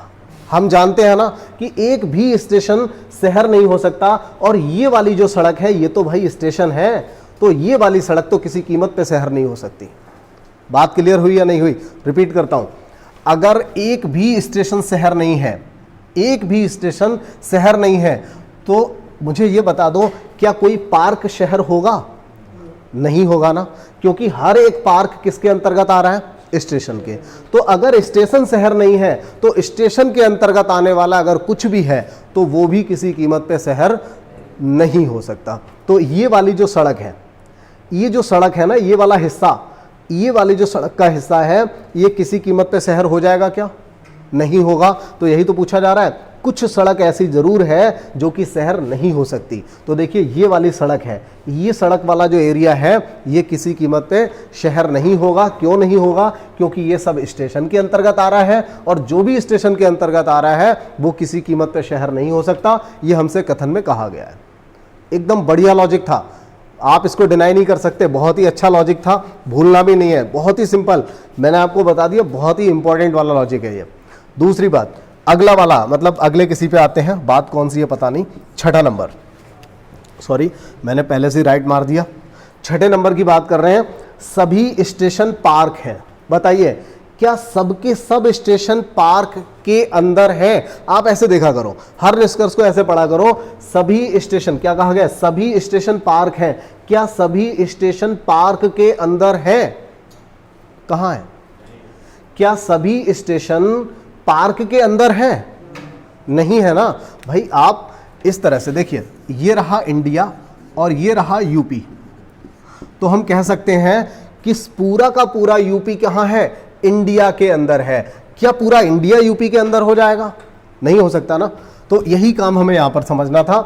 हम जानते हैं ना कि एक भी स्टेशन शहर नहीं हो सकता, और ये वाली जो सड़क है ये तो भाई स्टेशन है, तो ये वाली सड़क तो किसी कीमत पे शहर नहीं हो सकती। बात क्लियर हुई या नहीं हुई? रिपीट करता हूं, अगर एक भी स्टेशन शहर नहीं है, एक भी स्टेशन शहर नहीं है, तो मुझे ये बता दो क्या कोई पार्क शहर होगा? नहीं होगा ना, क्योंकि हर एक पार्क किसके अंतर्गत आ रहा है? स्टेशन के। तो अगर स्टेशन शहर नहीं है तो स्टेशन के अंतर्गत आने वाला अगर कुछ भी है तो वो भी किसी कीमत पे शहर नहीं हो सकता। तो ये वाली जो सड़क है, ये जो सड़क है ना, ये वाला हिस्सा, ये वाली जो सड़क का हिस्सा है, ये किसी कीमत पे शहर हो जाएगा क्या? नहीं होगा। तो यही तो पूछा जा रहा है, कुछ सड़क ऐसी जरूर है जो कि शहर नहीं हो सकती। तो देखिए ये वाली सड़क है, ये सड़क वाला जो एरिया है ये किसी कीमत पे शहर नहीं होगा। क्यों नहीं होगा? क्योंकि ये सब स्टेशन के अंतर्गत आ रहा है, और जो भी स्टेशन के अंतर्गत आ रहा है वो किसी कीमत पे शहर नहीं हो सकता। ये हमसे कथन में कहा गया है। एकदम बढ़िया लॉजिक था, आप इसको डिनाई नहीं कर सकते, बहुत ही अच्छा लॉजिक था, भूलना भी नहीं है, बहुत ही सिंपल। मैंने आपको बता दिया, बहुत ही इंपॉर्टेंट वाला लॉजिक है ये। दूसरी बात, अगला वाला मतलब अगले किसी पे आते हैं, बात कौन सी है पता नहीं, 6ठा नंबर, सॉरी मैंने पहले से राइट मार दिया। 6ठे नंबर की बात कर रहे हैं, सभी स्टेशन पार्क हैं। बताइए क्या सबके सब स्टेशन पार्क के अंदर हैं? आप ऐसे देखा करो, हर निष्कर्ष को ऐसे पढ़ा करो, सभी स्टेशन, क्या कहा गया, सभी स्टेशन पार्क हैं। क्या सभी स्टेशन पार्क के अंदर हैं? कहां है? क्या सभी स्टेशन पार्क के अंदर हैं? नहीं है ना भाई। आप इस तरह से देखिए, ये रहा इंडिया और ये रहा यूपी, तो हम कह सकते हैं कि पूरा का पूरा यूपी कहां है? इंडिया के अंदर है। क्या पूरा इंडिया यूपी के अंदर हो जाएगा? नहीं हो सकता ना। तो यही काम हमें यहां पर समझना था।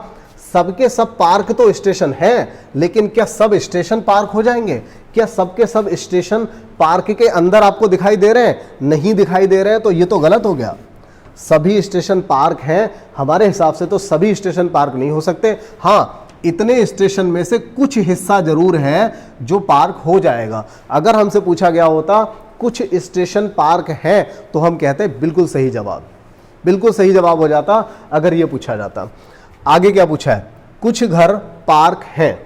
सबके सब पार्क तो स्टेशन है, लेकिन क्या सब स्टेशन पार्क हो जाएंगे? क्या सबके सब स्टेशन पार्क के अंदर आपको दिखाई दे रहे हैं? नहीं दिखाई दे रहे हैं, तो ये तो गलत हो गया। सभी स्टेशन पार्क हैं, हमारे हिसाब से तो सभी स्टेशन पार्क नहीं हो सकते। हाँ, इतने स्टेशन में से कुछ हिस्सा जरूर है जो पार्क हो जाएगा। अगर हमसे पूछा गया होता कुछ स्टेशन पार्क हैं, तो हम कहते बिल्कुल सही जवाब, बिल्कुल सही जवाब हो जाता अगर ये पूछा जाता। आगे क्या पूछा है? कुछ घर पार्क हैं।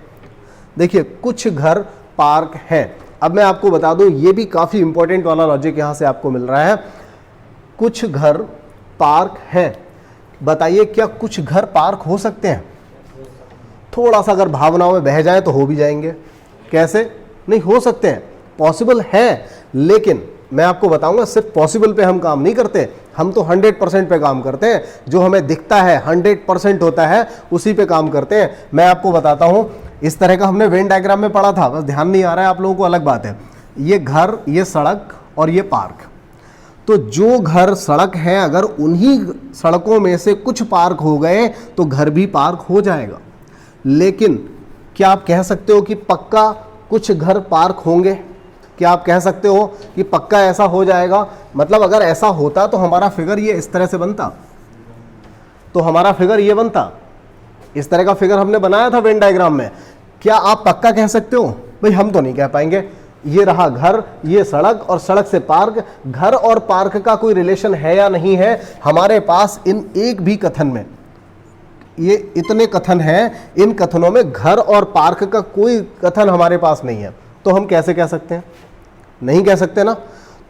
देखिए, कुछ घर पार्क हैं। अब मैं आपको बता दूं, ये भी काफी इंपॉर्टेंट वाला लॉजिक यहां से आपको मिल रहा है। कुछ घर पार्क हैं, बताइए क्या कुछ घर पार्क हो सकते हैं? थोड़ा सा अगर भावनाओं में बह जाए तो हो भी जाएंगे। कैसे? नहीं हो सकते हैं, पॉसिबल है, लेकिन मैं आपको बताऊंगा सिर्फ पॉसिबल पे हम काम नहीं करते, हम तो 100% पे काम करते हैं। जो हमें दिखता है 100% होता है, उसी पे काम करते हैं। मैं आपको बताता हूं, इस तरह का हमने वेन डायग्राम में पढ़ा था, बस ध्यान नहीं आ रहा है आप लोगों को, अलग बात है। ये घर, ये सड़क और ये पार्क। तो जो घर सड़क है, अगर उन्हीं सड़कों में से कुछ पार्क हो गए तो घर भी पार्क हो जाएगा। लेकिन क्या आप कह सकते हो कि पक्का कुछ घर पार्क होंगे? क्या आप कह सकते हो कि पक्का ऐसा हो जाएगा? मतलब अगर ऐसा होता तो हमारा फिगर ये इस तरह से बनता, तो हमारा फिगर ये बनता, इस तरह का फिगर हमने बनाया था वेन डायग्राम में। क्या आप पक्का कह सकते हो? भाई हम तो नहीं कह पाएंगे। ये रहा घर, ये सड़क और सड़क से पार्क। घर और पार्क का कोई रिलेशन है या नहीं है? हमारे पास इन एक भी कथन में, ये इतने कथन हैं, इन कथनों में घर और पार्क का कोई कथन हमारे पास नहीं है। तो हम कैसे कह सकते हैं? नहीं कह सकते ना।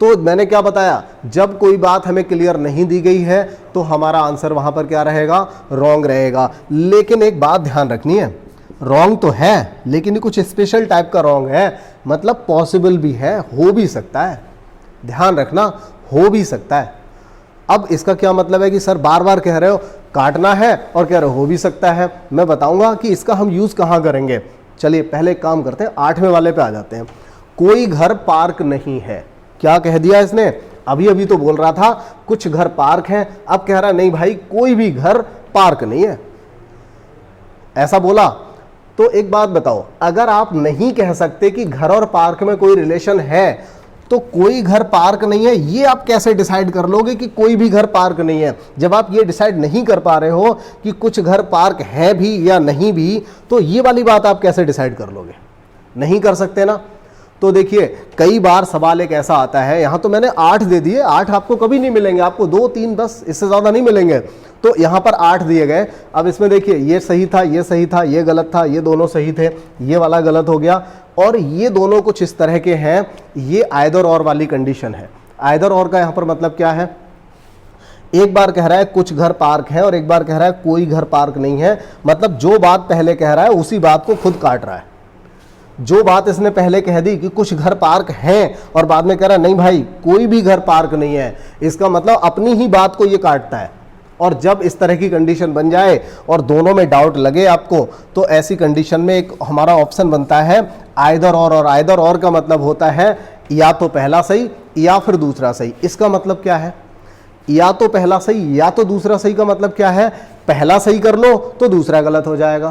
तो मैंने क्या बताया, जब कोई बात हमें क्लियर नहीं दी गई है तो हमारा आंसर वहां पर क्या रहेगा? रॉन्ग रहेगा। लेकिन एक बात ध्यान रखनी है, रॉन्ग तो है, लेकिन ये कुछ स्पेशल टाइप का रॉन्ग है, मतलब पॉसिबल भी है, हो भी सकता है। ध्यान रखना, हो भी सकता है। अब इसका क्या मतलब है कि सर बार बार कह रहे हो काटना है और कह रहे हो भी सकता है। मैं बताऊंगा कि इसका हम यूज कहां करेंगे। चलिए पहले एक काम करते हैं, 8वें वाले पे आ जाते हैं। कोई घर पार्क नहीं है। क्या कह दिया इसने? अभी अभी तो बोल रहा था कुछ घर पार्क हैं, अब कह रहा नहीं भाई कोई भी घर पार्क नहीं है। ऐसा बोला तो एक बात बताओ, अगर आप नहीं कह सकते कि घर और पार्क में कोई रिलेशन है, तो कोई घर पार्क नहीं है ये आप कैसे डिसाइड कर लोगे कि कोई भी घर पार्क नहीं है? जब आप ये डिसाइड नहीं कर पा रहे हो कि कुछ घर पार्क है भी या नहीं भी, तो ये वाली बात आप कैसे डिसाइड कर लोगे? नहीं कर सकते ना। तो देखिए कई बार सवाल एक ऐसा आता है, यहां तो मैंने 8 दे दिए, 8 आपको कभी नहीं मिलेंगे, आपको 2 3 बस, इससे ज्यादा नहीं मिलेंगे। तो यहां पर 8 दिए गए। अब इसमें देखिए ये सही था, ये सही था, ये गलत था, ये दोनों सही थे, ये वाला गलत हो गया, और ये दोनों कुछ इस तरह के हैं। ये आइदर और वाली कंडीशन है। आइदर और का यहां पर मतलब क्या है? एक बार कह रहा है कुछ घर पार्क है और एक बार कह रहा है कोई घर पार्क नहीं है। मतलब जो बात पहले कह रहा है उसी बात को खुद काट रहा है। जो बात इसने पहले कह दी कि कुछ घर पार्क हैं और बाद में कह रहा है नहीं भाई कोई भी घर पार्क नहीं है, इसका मतलब अपनी ही बात को ये काटता है। और जब इस तरह की कंडीशन बन जाए और दोनों में डाउट लगे आपको, तो ऐसी कंडीशन में एक हमारा ऑप्शन बनता है आइदर और आइदर और का मतलब होता है या तो पहला सही या फिर दूसरा सही। इसका मतलब क्या है? या तो पहला सही या तो दूसरा सही का मतलब क्या है? पहला सही कर लो तो दूसरा गलत हो जाएगा,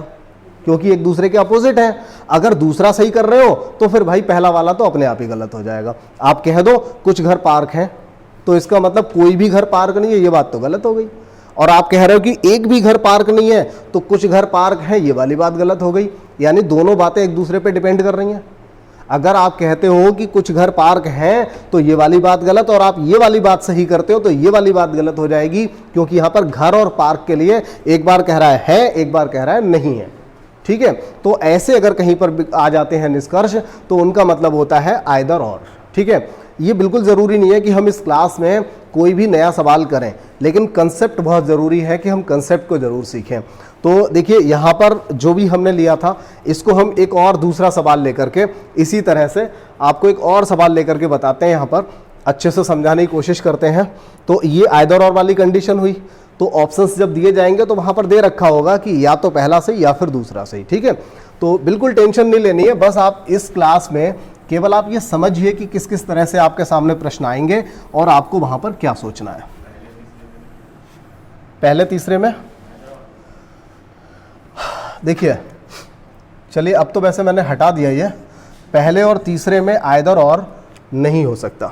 क्योंकि एक दूसरे के अपोजिट है। अगर दूसरा सही कर रहे हो तो फिर भाई पहला वाला तो अपने आप ही गलत हो जाएगा। आप कह दो कुछ घर पार्क हैं, तो इसका मतलब कोई भी घर पार्क नहीं है, ये बात तो गलत हो गई। और आप कह रहे हो कि एक भी घर पार्क नहीं है, तो कुछ घर पार्क है, ये वाली बात गलत हो गई। यानी दोनों बातें एक दूसरे पे डिपेंड कर रही हैं। अगर आप कहते हो कि कुछ घर पार्क हैं तो ये वाली बात गलत, और आप ये वाली बात सही करते हो तो ये वाली बात गलत हो जाएगी, क्योंकि यहां पर घर और पार्क के लिए एक बार कह रहा है एक बार कह रहा है नहीं है। ठीक है, तो ऐसे अगर कहीं पर आ जाते हैं निष्कर्ष तो उनका मतलब होता है आइदर और। ठीक है, ये बिल्कुल ज़रूरी नहीं है कि हम इस क्लास में कोई भी नया सवाल करें, लेकिन कंसेप्ट बहुत ज़रूरी है कि हम कंसेप्ट को ज़रूर सीखें। तो देखिए यहाँ पर जो भी हमने लिया था इसको हम एक और दूसरा सवाल लेकर के इसी तरह से आपको एक और सवाल लेकर के बताते हैं, यहाँ पर अच्छे से समझाने की कोशिश करते हैं। तो ये आइदर और वाली कंडीशन हुई, तो ऑप्शंस जब दिए जाएंगे तो वहाँ पर दे रखा होगा कि या तो पहला सही या फिर दूसरा सही। ठीक है, तो बिल्कुल टेंशन नहीं लेनी है, बस आप इस क्लास में केवल आप ये समझिए कि किस किस तरह से आपके सामने प्रश्न आएंगे और आपको वहाँ पर क्या सोचना है। पहले तीसरे में देखिए, चलिए अब तो वैसे मैंने हटा दिया ये, पहले और तीसरे में आइदर और नहीं हो सकता।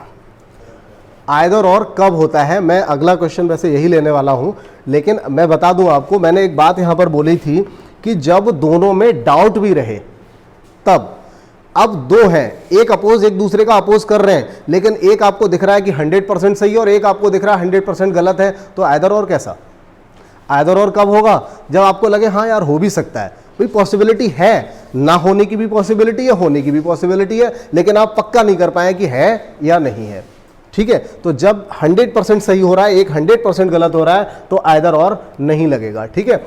आइदर और कब होता है, मैं अगला क्वेश्चन वैसे यही लेने वाला हूं, लेकिन मैं बता दूं आपको, मैंने एक बात यहां पर बोली थी कि जब दोनों में डाउट भी रहे तब। अब दो हैं, एक अपोज एक दूसरे का अपोज कर रहे हैं, लेकिन एक आपको दिख रहा है कि 100% सही है और एक आपको दिख रहा है 100% गलत है, तो आइदर और कैसा? आइदर और कब होगा? जब आपको लगे हाँ यार हो भी सकता है, कोई पॉसिबिलिटी है, ना होने की भी पॉसिबिलिटी है, होने की भी पॉसिबिलिटी है, लेकिन आप पक्का नहीं कर पाए कि है या नहीं है। ठीक है, तो जब 100% सही हो रहा है, एक 100% गलत हो रहा है, तो आइदर और नहीं लगेगा। ठीक है,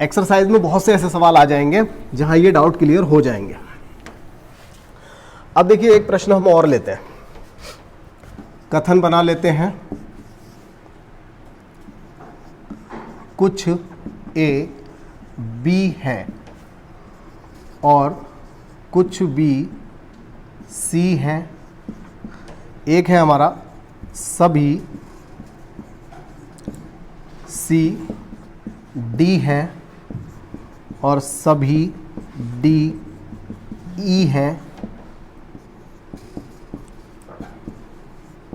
एक्सरसाइज में बहुत से ऐसे सवाल आ जाएंगे जहां ये डाउट क्लियर हो जाएंगे। अब देखिए एक प्रश्न हम और लेते हैं, कथन बना लेते हैं, कुछ ए बी है और कुछ बी सी है। एक है हमारा सभी सी डी है और सभी डी ई है,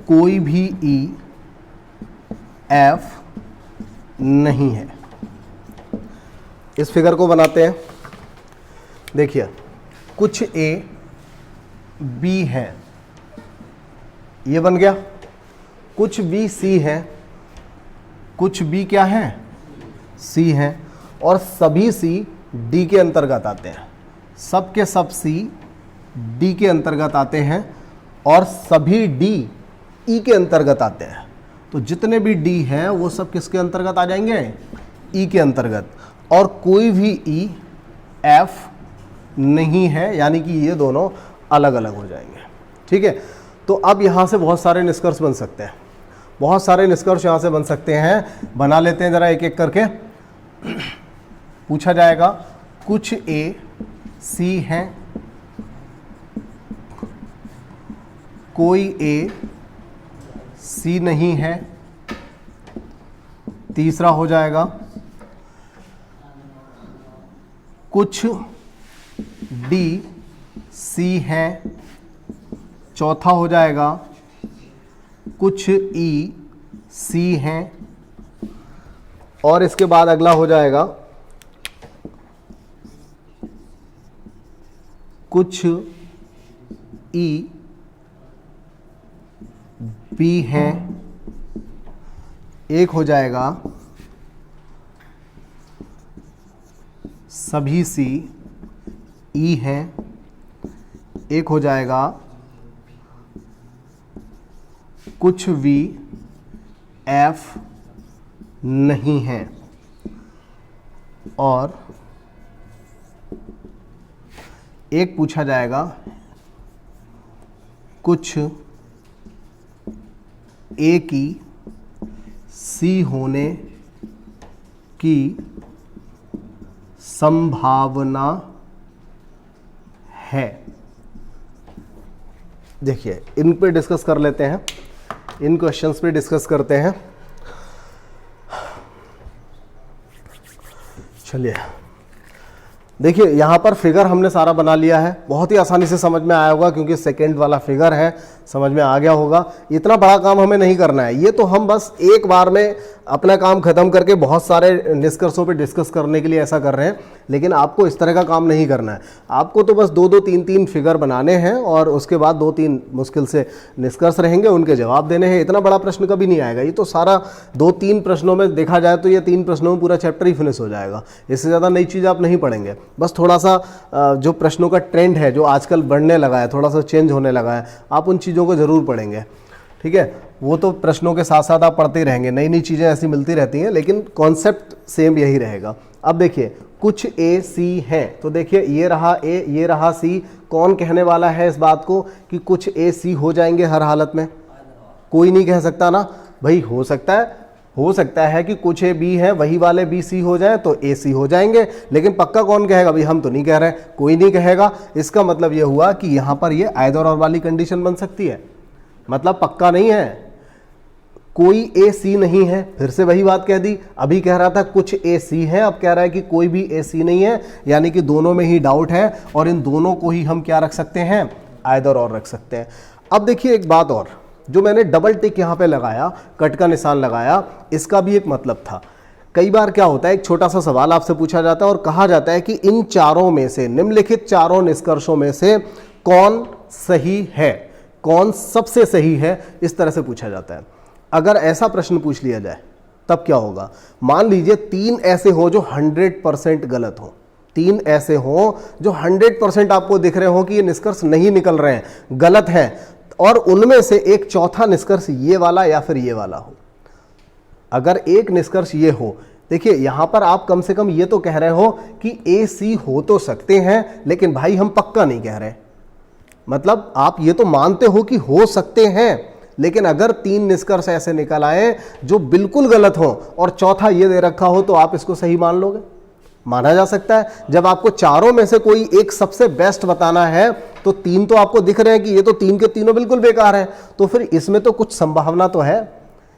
कोई भी ई एफ नहीं है। इस फिगर को बनाते हैं। देखिए कुछ ए बी है, ये बन गया, कुछ बी सी है, कुछ बी क्या है? सी है, और सभी सी डी के अंतर्गत आते हैं। सब के सब सी डी के अंतर्गत आते हैं और सभी डी ई के अंतर्गत आते हैं। तो जितने भी डी हैं वो सब किसके अंतर्गत आ जाएंगे? ई के अंतर्गत, और कोई भी ई एफ नहीं है, यानी कि ये दोनों अलग अलग हो जाएंगे। ठीक है, तो अब यहाँ से बहुत सारे निष्कर्ष बन सकते हैं, बहुत सारे निष्कर्ष यहाँ से बन सकते हैं। बना लेते हैं ज़रा एक एक करके। पूछा जाएगा कुछ ए सी है, कोई ए सी नहीं है। तीसरा हो जाएगा कुछ डी सी है। चौथा हो जाएगा कुछ ई सी है, और इसके बाद अगला हो जाएगा कुछ ई बी है। एक हो जाएगा सभी सी ई है। एक हो जाएगा कुछ वी एफ नहीं है, और एक पूछा जाएगा कुछ ए की सी होने की संभावना है। देखिए इन पे डिस्कस कर लेते हैं, इन क्वेश्चंस पे डिस्कस करते हैं। चलिए देखिए यहाँ पर फिगर हमने सारा बना लिया है, बहुत ही आसानी से समझ में आया होगा क्योंकि सेकंड वाला फिगर है, समझ में आ गया होगा। इतना बड़ा काम हमें नहीं करना है, ये तो हम बस एक बार में अपना काम खत्म करके बहुत सारे निष्कर्षों पे डिस्कस करने के लिए ऐसा कर रहे हैं, लेकिन आपको इस तरह का काम नहीं करना है। आपको तो बस 2-2, 3-3 फिगर बनाने हैं और उसके बाद 2-3 मुश्किल से निष्कर्ष रहेंगे, उनके जवाब देने हैं। इतना बड़ा प्रश्न कभी नहीं आएगा, ये तो सारा 2-3 प्रश्नों में देखा जाए तो ये 3 प्रश्नों में पूरा चैप्टर ही फिनिश हो जाएगा। इससे ज़्यादा नई चीज़ आप नहीं पढ़ेंगे। बस थोड़ा सा जो प्रश्नों का ट्रेंड है जो आजकल बढ़ने लगा है, थोड़ा सा चेंज होने लगा है, आप उन चीज़ों को ज़रूर पढ़ेंगे। ठीक है, वो तो प्रश्नों के साथ साथ आप पढ़ते ही रहेंगे, नई नई चीज़ें ऐसी मिलती रहती हैं, लेकिन कॉन्सेप्ट सेम यही रहेगा। अब देखिए कुछ ए सी हैं, तो देखिए ये रहा ए, ये रहा सी। कौन कहने वाला है इस बात को कि कुछ ए सी हो जाएंगे हर हालत में? कोई नहीं कह सकता ना भाई। हो सकता है कि कुछ ए बी है, वही वाले बी सी हो जाए तो ए सी हो जाएंगे, लेकिन पक्का कौन कहेगा? भाई हम तो नहीं कह रहे, कोई नहीं कहेगा। इसका मतलब ये हुआ कि यहाँ पर ये आइदर और वाली कंडीशन बन सकती है, मतलब पक्का नहीं है, कोई ए सी नहीं है। फिर से वही बात कह दी, अभी कह रहा था कुछ ए सी है, अब कह रहा है कि कोई भी ए सी नहीं है, यानी कि दोनों में ही डाउट है, और इन दोनों को ही हम क्या रख सकते हैं? आइदर और रख सकते हैं। अब देखिए एक बात और, जो मैंने डबल टिक यहाँ पे लगाया, कट का निशान लगाया, इसका भी एक मतलब था। कई बार क्या होता है, एक छोटा सा सवाल आपसे पूछा जाता है और कहा जाता है कि इन चारों में से, निम्नलिखित चारों निष्कर्षों में से कौन सही है, कौन सबसे सही है, इस तरह से पूछा जाता है। अगर ऐसा प्रश्न पूछ लिया जाए तब क्या होगा? मान लीजिए 3 ऐसे हो जो 100% गलत हो, 3 ऐसे हो जो 100% आपको दिख रहे हो कि ये निष्कर्ष नहीं निकल रहे हैं, गलत हैं, और उनमें से एक चौथा निष्कर्ष ये वाला या फिर ये वाला हो। अगर एक निष्कर्ष ये हो, देखिए यहां पर आप कम से कम ये तो कह रहे हो कि ए सी हो तो सकते हैं, लेकिन भाई हम पक्का नहीं कह रहे। मतलब आप ये तो मानते हो कि हो सकते हैं, लेकिन अगर 3 निष्कर्ष ऐसे निकल आए जो बिल्कुल गलत हो और चौथा ये दे रखा हो, तो आप इसको सही मान लोगे? माना जा सकता है। जब आपको चारों में से कोई एक सबसे बेस्ट बताना है, तो 3 तो आपको दिख रहे हैं कि ये तो 3 के तीनों बिल्कुल बेकार हैं, तो फिर इसमें तो कुछ संभावना तो है,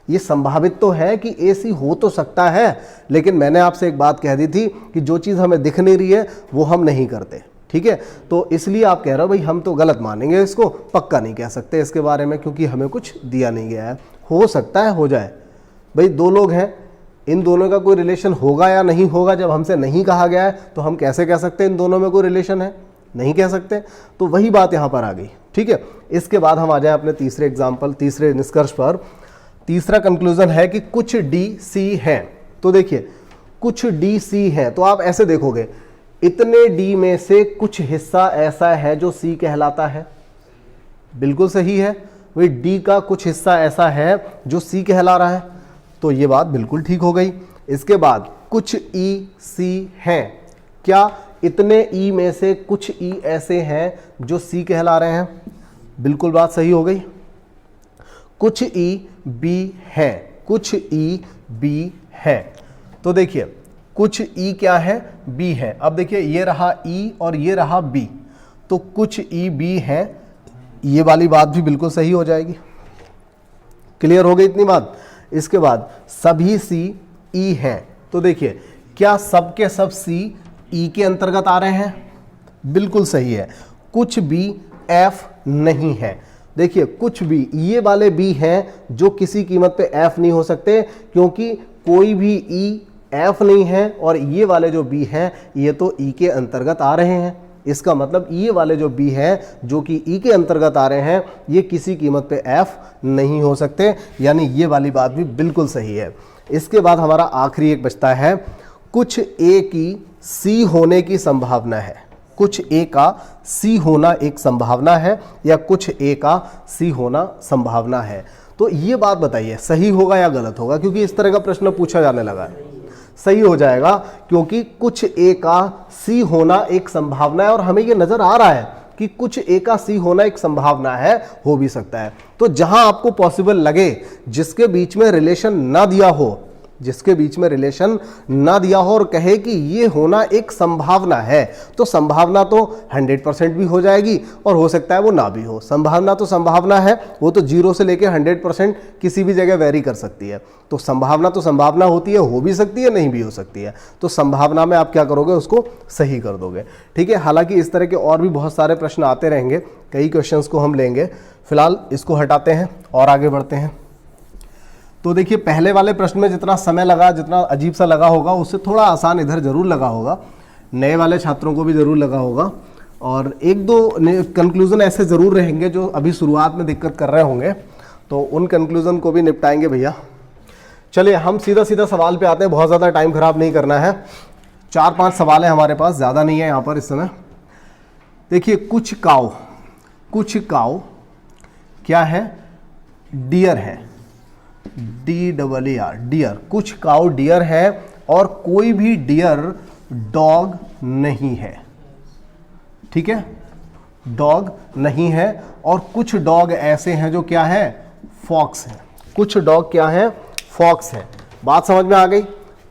ये संभावित तो है कि ए सी हो तो सकता है। लेकिन मैंने आपसे एक बात कह दी थी कि जो चीज़ हमें दिख नहीं रही है वो हम नहीं करते। ठीक है, तो इसलिए आप कह रहे हो भाई हम तो गलत मानेंगे, इसको पक्का नहीं कह सकते इसके बारे में, क्योंकि हमें कुछ दिया नहीं गया है। हो सकता है हो जाए। भाई 2 लोग हैं, इन दोनों का कोई रिलेशन होगा या नहीं होगा, जब हमसे नहीं कहा गया है तो हम कैसे कह सकते हैं इन दोनों में कोई रिलेशन है? नहीं कह सकते। तो वही बात यहाँ पर आ गई। ठीक है, इसके बाद हम आ जाए अपने तीसरे एग्जाम्पल, तीसरे निष्कर्ष पर। तीसरा कंक्लूजन है कि कुछ डी सी है। तो देखिए कुछ डी सी है, तो आप ऐसे देखोगे, इतने डी में से कुछ हिस्सा ऐसा है जो सी कहलाता है, बिल्कुल सही है। वही डी का कुछ हिस्सा ऐसा है जो सी कहला रहा है, तो ये बात बिल्कुल ठीक हो गई। इसके बाद कुछ ई सी हैं, क्या इतने ई में से कुछ ई ऐसे हैं जो सी कहला रहे हैं? बिल्कुल बात सही हो गई। कुछ ई बी है, कुछ ई बी है, तो देखिए कुछ ई क्या है? बी है। अब देखिए ये रहा ई और ये रहा बी, तो कुछ ई बी है, ये वाली बात भी बिल्कुल सही हो जाएगी। क्लियर हो गई इतनी बात? इसके बाद सभी सी ई हैं, तो देखिए क्या सब के सब सी ई के अंतर्गत आ रहे हैं? बिल्कुल सही है। कुछ बी एफ नहीं है, देखिए कुछ भी, ये वाले बी हैं जो किसी कीमत पे एफ नहीं हो सकते, क्योंकि कोई भी ई एफ नहीं है, और ये वाले जो बी हैं ये तो ई के अंतर्गत आ रहे हैं। इसका मतलब ये वाले जो बी हैं जो कि ई के अंतर्गत आ रहे हैं, ये किसी कीमत पे एफ नहीं हो सकते, यानी ये वाली बात भी बिल्कुल सही है। इसके बाद हमारा आखिरी एक बचता है, कुछ ए की सी होने की संभावना है। कुछ ए का सी होना एक संभावना है, या कुछ ए का सी होना संभावना है। तो ये बात बताइए सही होगा या गलत होगा, क्योंकि इस तरह का प्रश्न पूछा जाने लगा है। सही हो जाएगा, क्योंकि कुछ ए का सी होना एक संभावना है, और हमें ये नजर आ रहा है कि कुछ ए का सी होना एक संभावना है, हो भी सकता है। तो जहां आपको पॉसिबल लगे, जिसके बीच में रिलेशन ना दिया हो, जिसके बीच में रिलेशन ना दिया हो और कहे कि ये होना एक संभावना है, तो संभावना तो 100% भी हो जाएगी और हो सकता है वो ना भी हो। संभावना तो संभावना है, वो तो 0 से लेकर 100% किसी भी जगह वेरी कर सकती है। तो संभावना तो संभावना होती है, हो भी सकती है, नहीं भी हो सकती है। तो संभावना में आप क्या करोगे, उसको सही कर दोगे। ठीक है, हालांकि इस तरह के और भी बहुत सारे प्रश्न आते रहेंगे, कई क्वेश्चंस को हम लेंगे। फिलहाल इसको हटाते हैं और आगे बढ़ते हैं। तो देखिए पहले वाले प्रश्न में जितना समय लगा, जितना अजीब सा लगा होगा, उससे थोड़ा आसान इधर जरूर लगा होगा, नए वाले छात्रों को भी जरूर लगा होगा, और 1-2 कंक्लूजन ऐसे जरूर रहेंगे जो अभी शुरुआत में दिक्कत कर रहे होंगे, तो उन कंक्लूजन को भी निपटाएंगे भैया। चलिए हम सीधा सीधा सवाल पे आते हैं, बहुत ज़्यादा टाइम खराब नहीं करना है। 4-5 सवाल है हमारे पास, ज़्यादा नहीं है यहाँ पर इस समय। देखिए कुछ काऊ क्या है, डियर है, DEER, डियर। कुछ काऊ डियर है और कोई भी डियर डॉग नहीं है, ठीक है, डॉग नहीं है। और कुछ डॉग ऐसे हैं जो क्या है, फॉक्स है। कुछ डॉग क्या है, फॉक्स है। बात समझ में आ गई।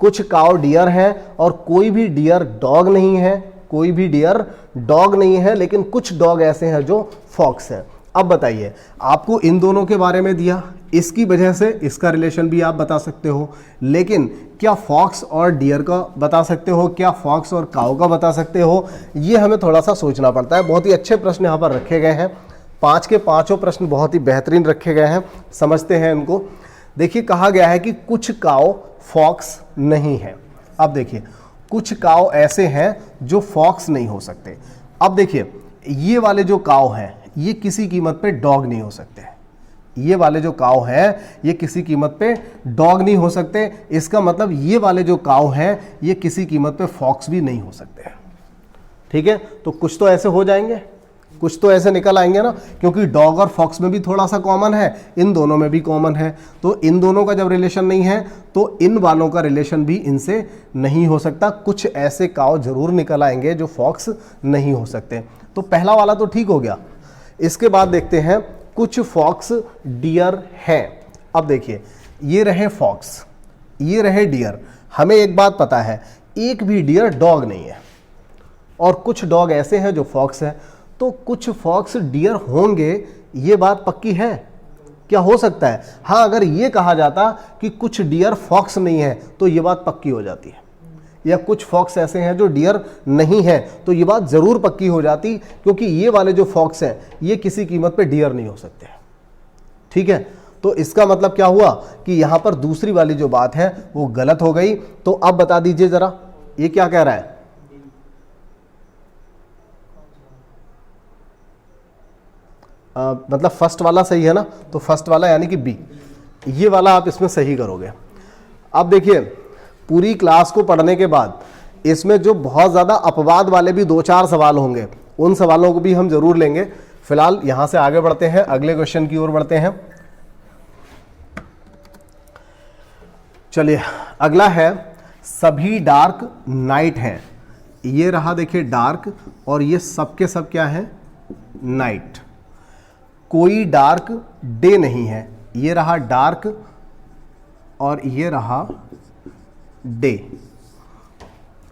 कुछ काऊ डियर है और कोई भी डियर डॉग नहीं है, कोई भी डियर डॉग नहीं है, लेकिन कुछ डॉग ऐसे हैं जो फॉक्स है। अब बताइए, आपको इन दोनों के बारे में दिया, इसकी वजह से इसका रिलेशन भी आप बता सकते हो, लेकिन क्या फॉक्स और डियर का बता सकते हो, क्या फॉक्स और काऊ का बता सकते हो, ये हमें थोड़ा सा सोचना पड़ता है। बहुत ही अच्छे प्रश्न यहाँ पर रखे गए हैं, 5 के 5 प्रश्न बहुत ही बेहतरीन रखे गए हैं, समझते हैं इनको। देखिए कहा गया है कि कुछ काऊ फॉक्स नहीं है। अब देखिए कुछ काऊ ऐसे हैं जो फॉक्स नहीं हो सकते। अब देखिए ये वाले जो काऊ हैं ये किसी कीमत पे डॉग नहीं हो सकते, ये वाले जो काऊ हैं ये किसी कीमत पे डॉग नहीं हो सकते। इसका मतलब ये वाले जो काऊ हैं ये किसी कीमत पे फॉक्स भी नहीं हो सकते, ठीक है। तो कुछ तो ऐसे हो जाएंगे, कुछ तो ऐसे निकल आएंगे ना, क्योंकि डॉग और फॉक्स में भी थोड़ा सा कॉमन है, इन दोनों में भी कॉमन है। तो इन दोनों का जब रिलेशन नहीं है तो इन वालों का रिलेशन भी इनसे नहीं हो सकता। कुछ ऐसे काऊ जरूर निकल आएंगे जो फॉक्स नहीं हो सकते। तो पहला वाला तो ठीक हो गया। इसके बाद देखते हैं कुछ फॉक्स डियर हैं। अब देखिए ये रहे फॉक्स, ये रहे डियर। हमें एक बात पता है, एक भी डियर डॉग नहीं है और कुछ डॉग ऐसे हैं जो फॉक्स है। तो कुछ फॉक्स डियर होंगे, ये बात पक्की है। क्या हो सकता है, हाँ, अगर ये कहा जाता कि कुछ डियर फॉक्स नहीं है तो ये बात पक्की हो जाती है, या कुछ फॉक्स ऐसे हैं जो डियर नहीं है तो ये बात जरूर पक्की हो जाती, क्योंकि ये वाले जो फॉक्स हैं ये किसी कीमत पे डियर नहीं हो सकते, ठीक है। तो इसका मतलब क्या हुआ कि यहां पर दूसरी वाली जो बात है वो गलत हो गई। तो अब बता दीजिए जरा, ये क्या कह रहा है, मतलब फर्स्ट वाला सही है ना, तो फर्स्ट वाला यानी कि बी, ये वाला आप इसमें सही करोगे। अब देखिए पूरी क्लास को पढ़ने के बाद इसमें जो बहुत ज़्यादा अपवाद वाले भी 2-4 सवाल होंगे, उन सवालों को भी हम जरूर लेंगे। फिलहाल यहां से आगे बढ़ते हैं, अगले क्वेश्चन की ओर बढ़ते हैं। चलिए अगला है, सभी डार्क नाइट है। ये रहा देखिए डार्क और ये सब के सब क्या है, नाइट। कोई डार्क डे नहीं है। ये रहा डार्क और ये रहा डे।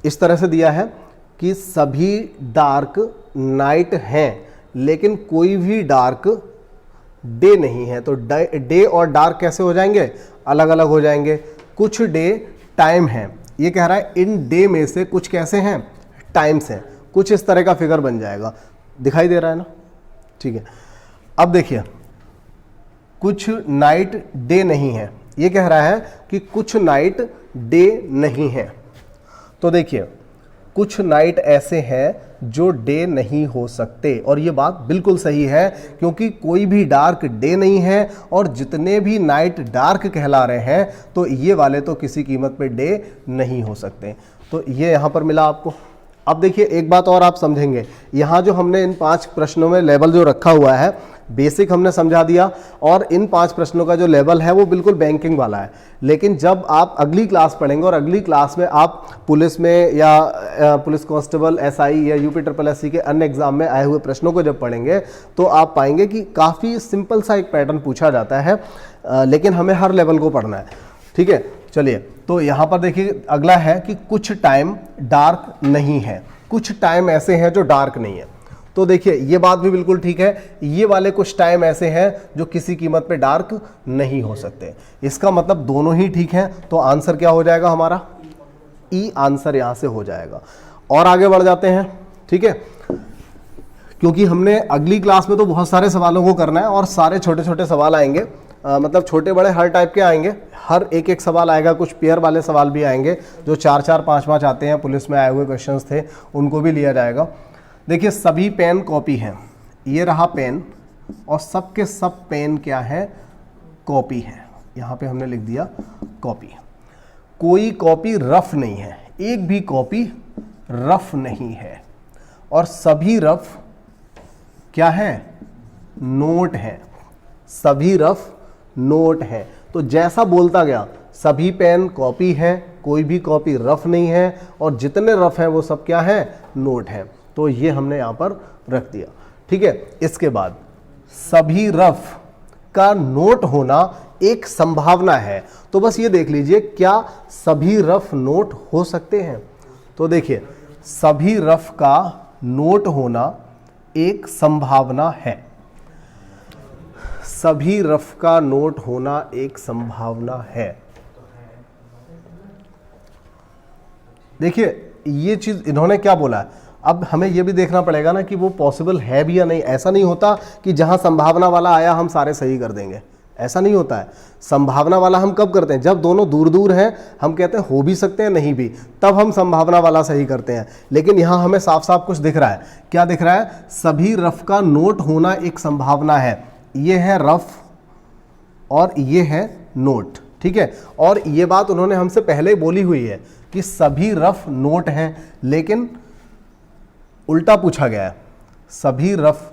इस तरह से दिया है कि सभी डार्क नाइट हैं लेकिन कोई भी डार्क डे नहीं है। तो डे और डार्क कैसे हो जाएंगे, अलग अलग हो जाएंगे। कुछ डे टाइम है, ये कह रहा है इन डे में से कुछ कैसे हैं, टाइम्स हैं। कुछ इस तरह का फिगर बन जाएगा, दिखाई दे रहा है ना, ठीक है। अब देखिए कुछ नाइट डे नहीं है, ये कह रहा है कि कुछ नाइट डे नहीं है। तो देखिए कुछ नाइट ऐसे हैं जो डे नहीं हो सकते, और ये बात बिल्कुल सही है, क्योंकि कोई भी डार्क डे नहीं है और जितने भी नाइट डार्क कहला रहे हैं तो ये वाले तो किसी कीमत पे डे नहीं हो सकते। तो ये यहाँ पर मिला आपको। अब देखिए एक बात और आप समझेंगे, यहाँ जो हमने इन 5 प्रश्नों में लेवल जो रखा हुआ है, बेसिक हमने समझा दिया, और इन 5 प्रश्नों का जो लेवल है वो बिल्कुल बैंकिंग वाला है। लेकिन जब आप अगली क्लास पढ़ेंगे और अगली क्लास में आप पुलिस में या पुलिस कांस्टेबल, एसआई या यूपीएससी के अन्य एग्जाम में आए हुए प्रश्नों को जब पढ़ेंगे तो आप पाएंगे कि काफ़ी सिंपल सा एक पैटर्न पूछा जाता है, लेकिन हमें हर लेवल को पढ़ना है, ठीक है। चलिए तो यहाँ पर देखिए अगला है कि कुछ टाइम डार्क नहीं है। कुछ टाइम ऐसे हैं जो डार्क नहीं है। तो देखिए ये बात भी बिल्कुल ठीक है, ये वाले कुछ टाइम ऐसे हैं जो किसी कीमत पे डार्क नहीं हो सकते। इसका मतलब दोनों ही ठीक हैं। तो आंसर क्या हो जाएगा हमारा, ई आंसर यहां से हो जाएगा। और आगे बढ़ जाते हैं, ठीक है, क्योंकि हमने अगली क्लास में तो बहुत सारे सवालों को करना है और सारे छोटे छोटे सवाल आएंगे, मतलब छोटे बड़े हर टाइप के आएंगे, हर एक सवाल आएगा। कुछ पेयर वाले सवाल भी आएंगे जो 4-4, 5-5 आते हैं, पुलिस में आए हुए क्वेश्चंस थे, उनको भी लिया जाएगा। देखिए सभी पेन कॉपी हैं, ये रहा पेन, और सब के सब पेन क्या है, कॉपी है। यहाँ पे हमने लिख दिया कॉपी। कोई कॉपी रफ नहीं है, एक भी कॉपी रफ नहीं है और सभी रफ क्या है, नोट है, सभी रफ नोट है। तो जैसा बोलता गया, सभी पेन कॉपी है, कोई भी कॉपी रफ नहीं है और जितने रफ हैं वो सब क्या है, नोट हैं। तो ये हमने यहां पर रख दिया, ठीक है। इसके बाद सभी रफ का नोट होना एक संभावना है। तो बस ये देख लीजिए, क्या सभी रफ नोट हो सकते हैं? तो देखिए, सभी रफ का नोट होना एक संभावना है, सभी रफ का नोट होना एक संभावना है। देखिए, ये चीज इन्होंने क्या बोला है, अब हमें यह भी देखना पड़ेगा ना कि वो पॉसिबल है भी या नहीं। ऐसा नहीं होता कि जहां संभावना वाला आया हम सारे सही कर देंगे, ऐसा नहीं होता है। संभावना वाला हम कब करते हैं, जब दोनों दूर दूर हैं, हम कहते हैं हो भी सकते हैं नहीं भी, तब हम संभावना वाला सही करते हैं। लेकिन यहां हमें साफ साफ कुछ दिख रहा है, क्या दिख रहा है, सभी रफ का नोट होना एक संभावना है। ये है रफ और ये है नोट, ठीक है। और ये बात उन्होंने हमसे पहले ही बोली हुई है कि सभी रफ नोट हैं, लेकिन उल्टा पूछा गया है, सभी रफ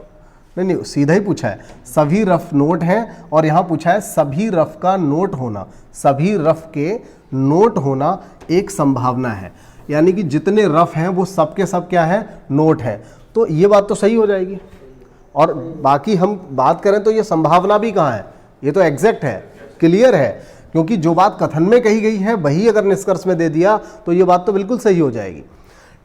नहीं, सीधा ही पूछा है, सभी रफ नोट हैं और यहां पूछा है सभी रफ का नोट होना, सभी रफ के नोट होना एक संभावना है। यानी कि जितने रफ हैं वो सब के सब क्या है, नोट हैं। तो ये बात तो सही हो जाएगी। और बाकी हम बात करें तो ये संभावना भी कहाँ है, ये तो एग्जैक्ट है, क्लियर है, क्योंकि जो बात कथन में कही गई है वही अगर निष्कर्ष में दे दिया तो ये बात तो बिल्कुल सही हो जाएगी,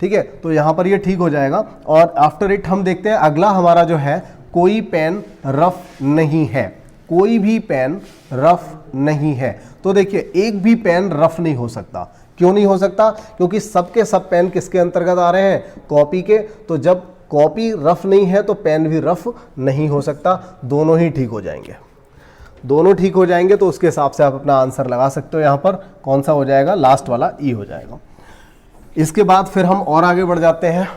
ठीक है। तो यहां पर ये ठीक हो जाएगा। और आफ्टर इट हम देखते हैं अगला हमारा जो है, कोई पेन रफ नहीं है, कोई भी पेन रफ नहीं है। तो देखिए, एक भी पेन रफ नहीं हो सकता। क्यों नहीं हो सकता, क्योंकि सबके सब पेन किसके अंतर्गत आ रहे हैं, कॉपी के। तो जब कॉपी रफ नहीं है तो पेन भी रफ नहीं हो सकता। दोनों ही ठीक हो जाएंगे, दोनों ठीक हो जाएंगे। तो उसके हिसाब से आप अपना आंसर लगा सकते हो। यहां पर कौन सा हो जाएगा, लास्ट वाला ई हो जाएगा। इसके बाद फिर हम और आगे बढ़ जाते हैं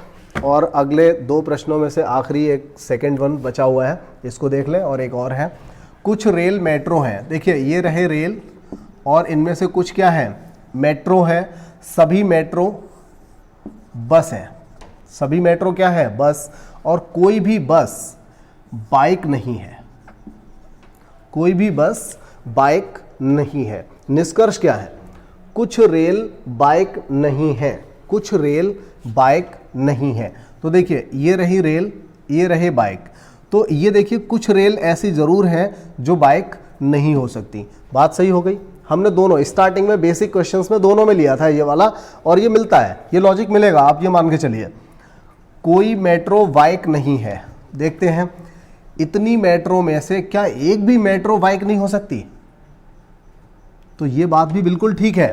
और अगले दो प्रश्नों में से आखिरी एक सेकंड वन बचा हुआ है, इसको देख लें। और एक और है, कुछ रेल मेट्रो हैं। देखिए, ये रहे रेल और इनमें से कुछ क्या है, मेट्रो है। सभी मेट्रो बस है, सभी मेट्रो क्या है, बस। और कोई भी बस बाइक नहीं है, कोई भी बस बाइक नहीं है। निष्कर्ष क्या है, कुछ रेल बाइक नहीं है, कुछ रेल बाइक नहीं है। तो देखिए, ये रही रेल, ये रहे बाइक। तो ये देखिए, कुछ रेल ऐसी जरूर है जो बाइक नहीं हो सकती। बात सही हो गई। हमने दोनों स्टार्टिंग में बेसिक क्वेश्चंस में दोनों में लिया था ये वाला, और ये मिलता है, ये लॉजिक मिलेगा, आप ये मान के चलिए। कोई मेट्रो बाइक नहीं है। देखते हैं, इतनी मेट्रो में से क्या एक भी मेट्रो बाइक नहीं हो सकती? तो ये बात भी बिल्कुल ठीक है।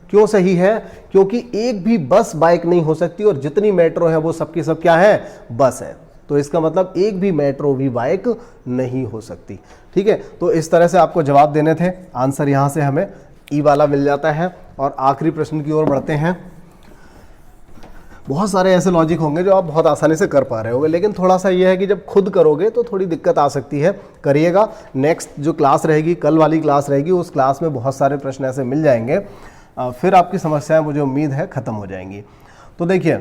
क्यों सही है? क्योंकि एक भी बस बाइक नहीं हो सकती और जितनी मेट्रो है वो सबकी सब क्या है, बस है। तो इसका मतलब एक भी मेट्रो भी बाइक नहीं हो सकती, ठीक है। तो इस तरह से आपको जवाब देने थे। आंसर यहां से हमें ई वाला मिल जाता है। और आखिरी प्रश्न की ओर बढ़ते हैं। बहुत सारे ऐसे लॉजिक होंगे जो आप बहुत आसानी से कर पा रहे होंगे, लेकिन थोड़ा सा ये है कि जब खुद करोगे तो थोड़ी दिक्कत आ सकती है। करिएगा, नेक्स्ट जो क्लास रहेगी, कल वाली क्लास रहेगी, उस क्लास में बहुत सारे प्रश्न ऐसे मिल जाएंगे, फिर आपकी समस्याएं मुझे उम्मीद है ख़त्म हो जाएंगी। तो देखिए,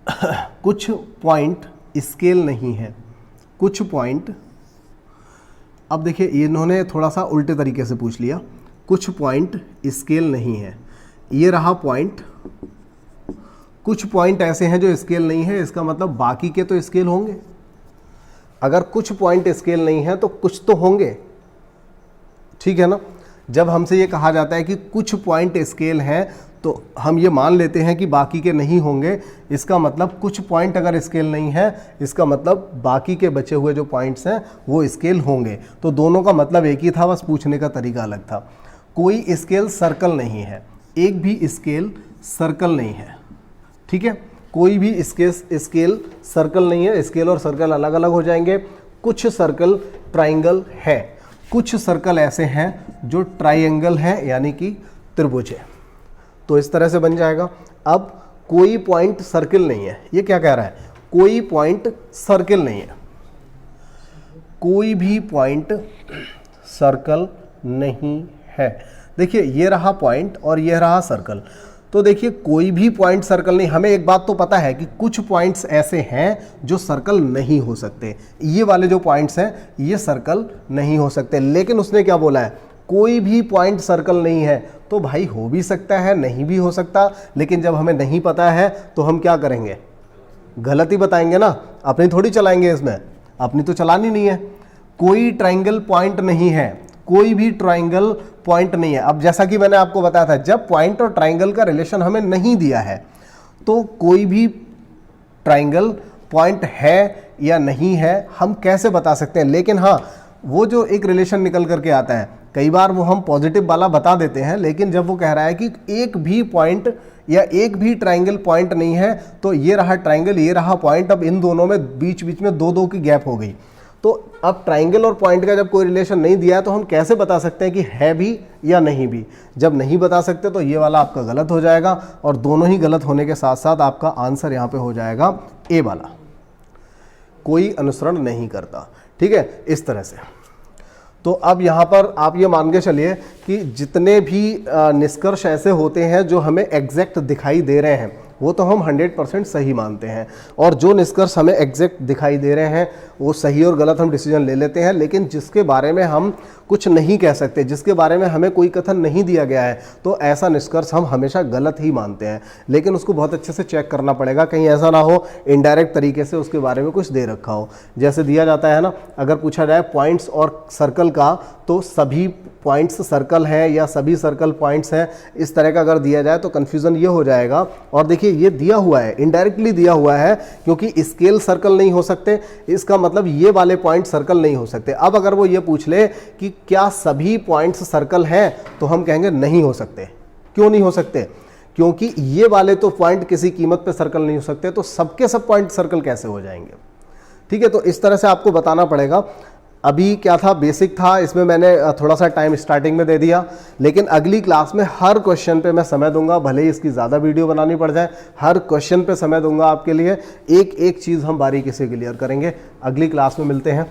कुछ पॉइंट स्केल नहीं है, कुछ पॉइंट, अब देखिए इन्होंने थोड़ा सा उल्टे तरीके से पूछ लिया। कुछ पॉइंट स्केल नहीं है, ये रहा पॉइंट। कुछ पॉइंट ऐसे हैं जो स्केल नहीं है, इसका मतलब बाकी के तो स्केल होंगे। अगर कुछ पॉइंट स्केल नहीं है तो कुछ तो होंगे, ठीक है ना। जब हमसे ये कहा जाता है कि कुछ पॉइंट स्केल हैं तो हम ये मान लेते हैं कि बाकी के नहीं होंगे। इसका मतलब कुछ पॉइंट अगर स्केल नहीं है, इसका मतलब बाकी के बचे हुए जो पॉइंट्स हैं वो स्केल होंगे। तो दोनों का मतलब एक ही था, बस पूछने का तरीका अलग था। कोई स्केल सर्कल नहीं है, एक भी स्केल सर्कल नहीं है, ठीक है। कोई भी स्केल सर्कल नहीं है, स्केल और सर्कल अलग अलग हो जाएंगे। कुछ सर्कल ट्राइंगल है, कुछ सर्कल ऐसे हैं जो ट्राइंगल हैं, यानी कि त्रिभुज है। तो इस तरह से बन जाएगा। अब कोई पॉइंट सर्कल नहीं है, ये क्या कह रहा है, कोई पॉइंट सर्कल नहीं है, कोई भी पॉइंट सर्कल नहीं है। देखिए, ये रहा पॉइंट और ये रहा सर्कल। तो देखिए कोई भी पॉइंट सर्कल नहीं, हमें एक बात तो पता है कि कुछ पॉइंट्स ऐसे हैं जो सर्कल नहीं हो सकते, ये वाले जो पॉइंट्स हैं ये सर्कल नहीं हो सकते। लेकिन उसने क्या बोला है, कोई भी पॉइंट सर्कल नहीं है, तो भाई हो भी सकता है नहीं भी हो सकता। लेकिन जब हमें नहीं पता है तो हम क्या करेंगे, गलत ही बताएंगे ना, अपनी थोड़ी चलाएंगे, इसमें अपनी तो चलानी नहीं है। कोई ट्रायंगल पॉइंट नहीं है, कोई भी ट्रायंगल पॉइंट नहीं है। अब जैसा कि मैंने आपको बताया था, जब पॉइंट और ट्रायंगल का रिलेशन हमें नहीं दिया है तो कोई भी ट्रायंगल पॉइंट है या नहीं है हम कैसे बता सकते हैं। लेकिन हाँ, वो जो एक रिलेशन निकल करके आता है, कई बार वो हम पॉजिटिव वाला बता देते हैं, लेकिन जब वो कह रहा है कि एक भी पॉइंट या एक भी ट्रायंगल पॉइंट नहीं है, तो ये रहा ट्रायंगल, ये रहा पॉइंट, अब इन दोनों में बीच बीच में दो दो की गैप हो गई। तो अब ट्रायंगल और पॉइंट का जब कोई रिलेशन नहीं दिया है तो हम कैसे बता सकते हैं कि है भी या नहीं भी। जब नहीं बता सकते तो ये वाला आपका गलत हो जाएगा, और दोनों ही गलत होने के साथ साथ आपका आंसर यहाँ पे हो जाएगा ए वाला, कोई अनुसरण नहीं करता। ठीक है, इस तरह से। तो अब यहाँ पर आप ये मान के चलिए कि जितने भी निष्कर्ष ऐसे होते हैं जो हमें एग्जैक्ट दिखाई दे रहे हैं वो तो हम 100% सही मानते हैं, और जो निष्कर्ष हमें एग्जैक्ट दिखाई दे रहे हैं वो सही और गलत हम डिसीजन ले लेते हैं। लेकिन जिसके बारे में हम कुछ नहीं कह सकते, जिसके बारे में हमें कोई कथन नहीं दिया गया है, तो ऐसा निष्कर्ष हम हमेशा गलत ही मानते हैं। लेकिन उसको बहुत अच्छे से चेक करना पड़ेगा, कहीं ऐसा ना हो इनडायरेक्ट तरीके से उसके बारे में कुछ दे रखा हो। जैसे दिया जाता है ना, अगर पूछा जाए पॉइंट्स और सर्कल का, तो सभी पॉइंट्स सर्कल है या सभी सर्कल पॉइंट्स हैं, इस तरह का अगर दिया जाए तो कन्फ्यूज़न ये हो जाएगा। और देखिए ये दिया हुआ है, इनडायरेक्टली दिया हुआ है, क्योंकि स्केल सर्कल नहीं हो सकते, इसका मतलब ये वाले पॉइंट सर्कल नहीं हो सकते। अब अगर वो ये पूछ ले कि क्या सभी पॉइंट्स सर्कल हैं, तो हम कहेंगे नहीं हो सकते। क्यों नहीं हो सकते? क्योंकि ये वाले तो पॉइंट किसी कीमत पे सर्कल नहीं हो सकते, तो सबके सब पॉइंट सर्कल कैसे हो जाएंगे। ठीक है, तो इस तरह से आपको बताना पड़ेगा। अभी क्या था, बेसिक था, इसमें मैंने थोड़ा सा टाइम स्टार्टिंग में दे दिया, लेकिन अगली क्लास में हर क्वेश्चन पे मैं समय दूंगा, भले ही इसकी ज़्यादा वीडियो बनानी पड़ जाए, हर क्वेश्चन पे समय दूंगा आपके लिए। एक एक चीज़ हम बारीकी से क्लियर करेंगे। अगली क्लास में मिलते हैं।